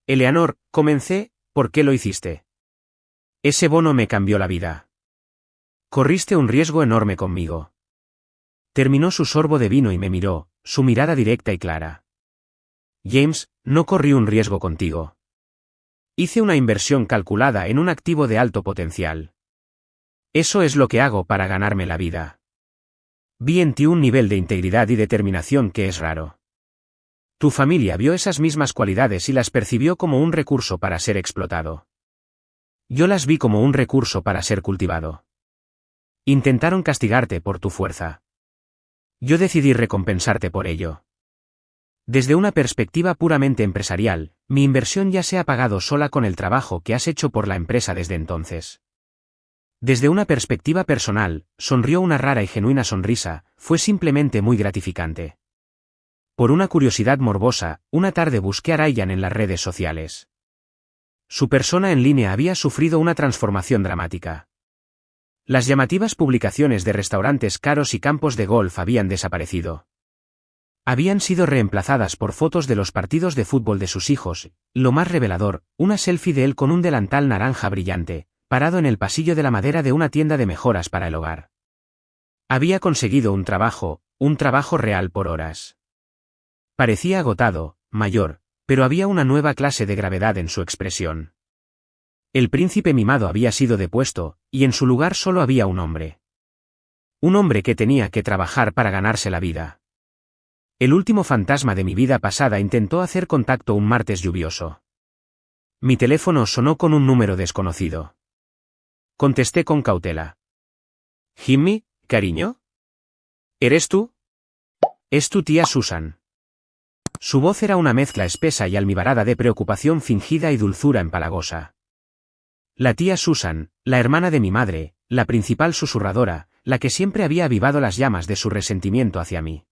«Eleanor», comencé, «¿por qué lo hiciste? Ese bono me cambió la vida. Corriste un riesgo enorme conmigo». Terminó su sorbo de vino y me miró, su mirada directa y clara. «James, no corrí un riesgo contigo. Hice una inversión calculada en un activo de alto potencial. Eso es lo que hago para ganarme la vida. Vi en ti un nivel de integridad y determinación que es raro. Tu familia vio esas mismas cualidades y las percibió como un recurso para ser explotado. Yo las vi como un recurso para ser cultivado. Intentaron castigarte por tu fuerza. Yo decidí recompensarte por ello. Desde una perspectiva puramente empresarial, mi inversión ya se ha pagado sola con el trabajo que has hecho por la empresa desde entonces. Desde una perspectiva personal, sonrió una rara y genuina sonrisa, fue simplemente muy gratificante. Por una curiosidad morbosa, una tarde busqué a Ryan en las redes sociales. Su persona en línea había sufrido una transformación dramática. Las llamativas publicaciones de restaurantes caros y campos de golf habían desaparecido. Habían sido reemplazadas por fotos de los partidos de fútbol de sus hijos, lo más revelador, una selfie de él con un delantal naranja brillante, parado en el pasillo de la madera de una tienda de mejoras para el hogar. Había conseguido un trabajo real por horas. Parecía agotado, mayor, pero había una nueva clase de gravedad en su expresión. El príncipe mimado había sido depuesto, y en su lugar solo había un hombre. Un hombre que tenía que trabajar para ganarse la vida. El último fantasma de mi vida pasada intentó hacer contacto un martes lluvioso. Mi teléfono sonó con un número desconocido. Contesté con cautela. «Jimmy», cariño? ¿Eres tú? Es tu tía Susan. Su voz era una mezcla espesa y almibarada de preocupación fingida y dulzura empalagosa. La tía Susan, la hermana de mi madre, la principal susurradora, la que siempre había avivado las llamas de su resentimiento hacia mí.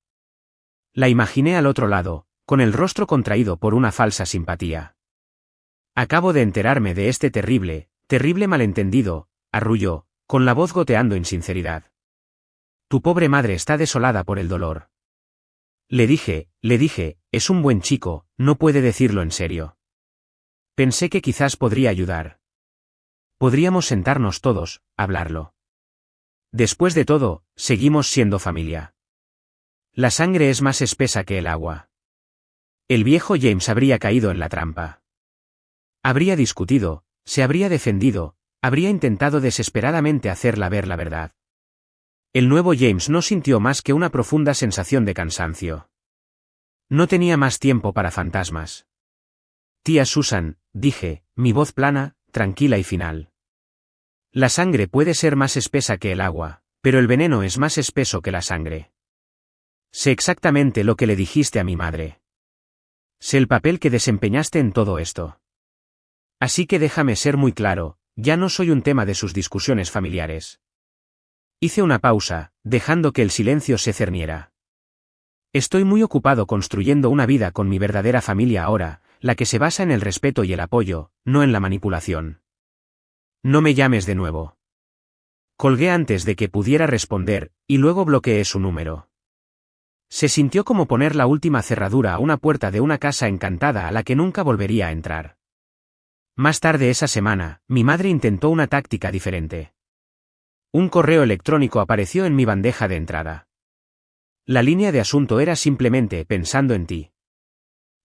La imaginé al otro lado, con el rostro contraído por una falsa simpatía. Acabo de enterarme de este terrible malentendido, arrulló, con la voz goteando insinceridad. Tu pobre madre está desolada por el dolor. Le dije, es un buen chico, no puede decirlo en serio. Pensé que quizás podría ayudar. Podríamos sentarnos todos, hablarlo. Después de todo, seguimos siendo familia. La sangre es más espesa que el agua. El viejo James habría caído en la trampa. Habría discutido, se habría defendido, habría intentado desesperadamente hacerla ver la verdad. El nuevo James no sintió más que una profunda sensación de cansancio. No tenía más tiempo para fantasmas. Tía Susan, dije, mi voz plana, tranquila y final. La sangre puede ser más espesa que el agua, pero el veneno es más espeso que la sangre. Sé exactamente lo que le dijiste a mi madre. Sé el papel que desempeñaste en todo esto. Así que déjame ser muy claro, ya no soy un tema de sus discusiones familiares. Hice una pausa, dejando que el silencio se cerniera. Estoy muy ocupado construyendo una vida con mi verdadera familia ahora, la que se basa en el respeto y el apoyo, no en la manipulación. No me llames de nuevo. Colgué antes de que pudiera responder, y luego bloqueé su número. Se sintió como poner la última cerradura a una puerta de una casa encantada a la que nunca volvería a entrar. Más tarde esa semana, mi madre intentó una táctica diferente. Un correo electrónico apareció en mi bandeja de entrada. La línea de asunto era simplemente pensando en ti.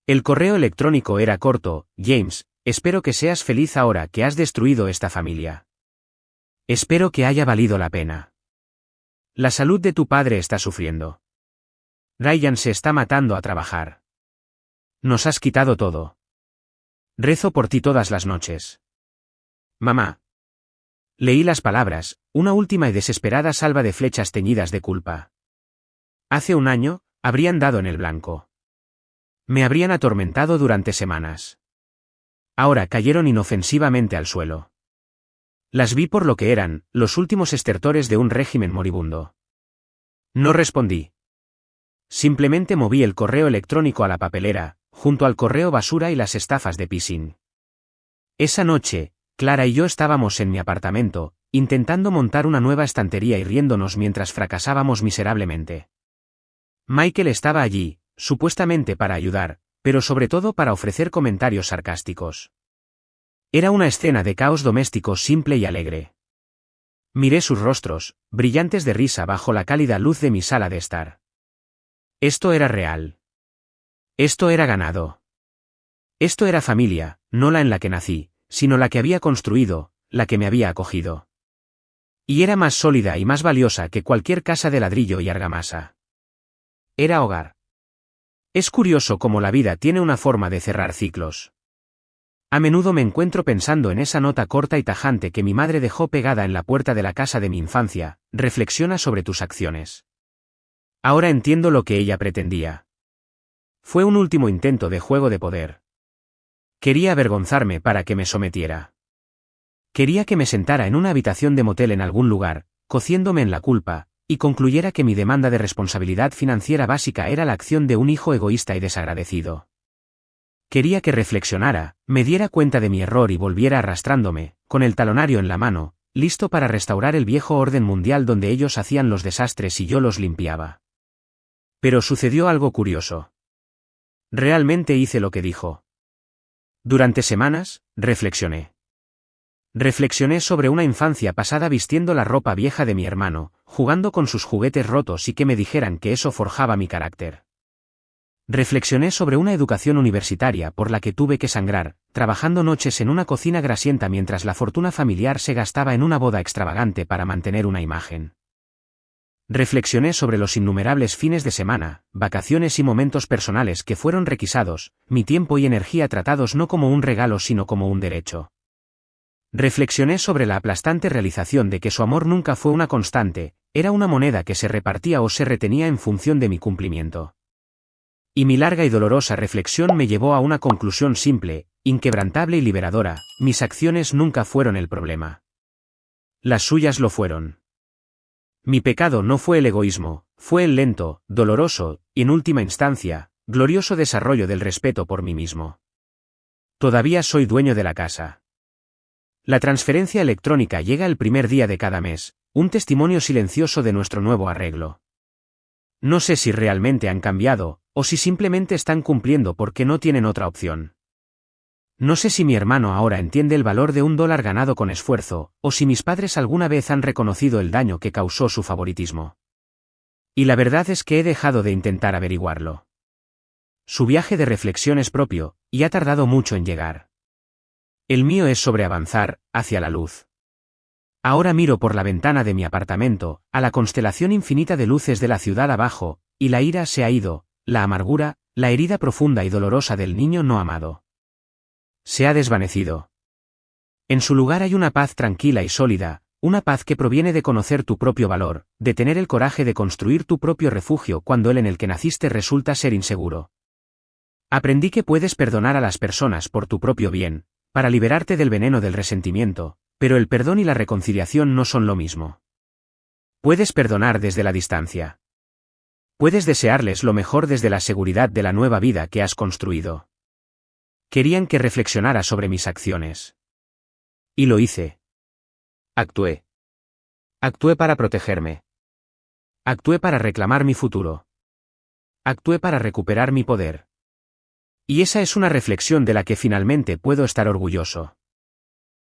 El correo electrónico era corto, James, espero que seas feliz ahora que has destruido esta familia. Espero que haya valido la pena. La salud de tu padre está sufriendo. Ryan se está matando a trabajar. Nos has quitado todo. Rezo por ti todas las noches. Mamá. Leí las palabras, una última y desesperada salva de flechas teñidas de culpa. Hace un año, habrían dado en el blanco. Me habrían atormentado durante semanas. Ahora cayeron inofensivamente al suelo. Las vi por lo que eran, los últimos estertores de un régimen moribundo. No respondí. Simplemente moví el correo electrónico a la papelera, junto al correo basura y las estafas de phishing. Esa noche, Clara y yo estábamos en mi apartamento, intentando montar una nueva estantería y riéndonos mientras fracasábamos miserablemente. Michael estaba allí, supuestamente para ayudar, pero sobre todo para ofrecer comentarios sarcásticos. Era una escena de caos doméstico simple y alegre. Miré sus rostros, brillantes de risa bajo la cálida luz de mi sala de estar. Esto era real. Esto era ganado. Esto era familia, no la en la que nací, sino la que había construido, la que me había acogido. Y era más sólida y más valiosa que cualquier casa de ladrillo y argamasa. Era hogar. Es curioso cómo la vida tiene una forma de cerrar ciclos. A menudo me encuentro pensando en esa nota corta y tajante que mi madre dejó pegada en la puerta de la casa de mi infancia, reflexiona sobre tus acciones. Ahora entiendo lo que ella pretendía. Fue un último intento de juego de poder. Quería avergonzarme para que me sometiera. Quería que me sentara en una habitación de motel en algún lugar, cociéndome en la culpa, y concluyera que mi demanda de responsabilidad financiera básica era la acción de un hijo egoísta y desagradecido. Quería que reflexionara, me diera cuenta de mi error y volviera arrastrándome, con el talonario en la mano, listo para restaurar el viejo orden mundial donde ellos hacían los desastres y yo los limpiaba. Pero sucedió algo curioso. Realmente hice lo que dijo. Durante semanas, reflexioné. Reflexioné sobre una infancia pasada vistiendo la ropa vieja de mi hermano, jugando con sus juguetes rotos y que me dijeran que eso forjaba mi carácter. Reflexioné sobre una educación universitaria por la que tuve que sangrar, trabajando noches en una cocina grasienta mientras la fortuna familiar se gastaba en una boda extravagante para mantener una imagen. Reflexioné sobre los innumerables fines de semana, vacaciones y momentos personales que fueron requisados, mi tiempo y energía tratados no como un regalo sino como un derecho. Reflexioné sobre la aplastante realización de que su amor nunca fue una constante, era una moneda que se repartía o se retenía en función de mi cumplimiento. Y mi larga y dolorosa reflexión me llevó a una conclusión simple, inquebrantable y liberadora: mis acciones nunca fueron el problema. Las suyas lo fueron. Mi pecado no fue el egoísmo, fue el lento, doloroso, y en última instancia, glorioso desarrollo del respeto por mí mismo. Todavía soy dueño de la casa. La transferencia electrónica llega el primer día de cada mes, un testimonio silencioso de nuestro nuevo arreglo. No sé si realmente han cambiado, o si simplemente están cumpliendo porque no tienen otra opción. No sé si mi hermano ahora entiende el valor de $1 ganado con esfuerzo, o si mis padres alguna vez han reconocido el daño que causó su favoritismo. Y la verdad es que he dejado de intentar averiguarlo. Su viaje de reflexión es propio, y ha tardado mucho en llegar. El mío es sobre avanzar, hacia la luz. Ahora miro por la ventana de mi apartamento, a la constelación infinita de luces de la ciudad abajo, y la ira se ha ido, la amargura, la herida profunda y dolorosa del niño no amado. Se ha desvanecido. En su lugar hay una paz tranquila y sólida, una paz que proviene de conocer tu propio valor, de tener el coraje de construir tu propio refugio cuando el en el que naciste resulta ser inseguro. Aprendí que puedes perdonar a las personas por tu propio bien, para liberarte del veneno del resentimiento, pero el perdón y la reconciliación no son lo mismo. Puedes perdonar desde la distancia. Puedes desearles lo mejor desde la seguridad de la nueva vida que has construido. Querían que reflexionara sobre mis acciones. Y lo hice. Actué. Actué para protegerme. Actué para reclamar mi futuro. Actué para recuperar mi poder. Y esa es una reflexión de la que finalmente puedo estar orgulloso.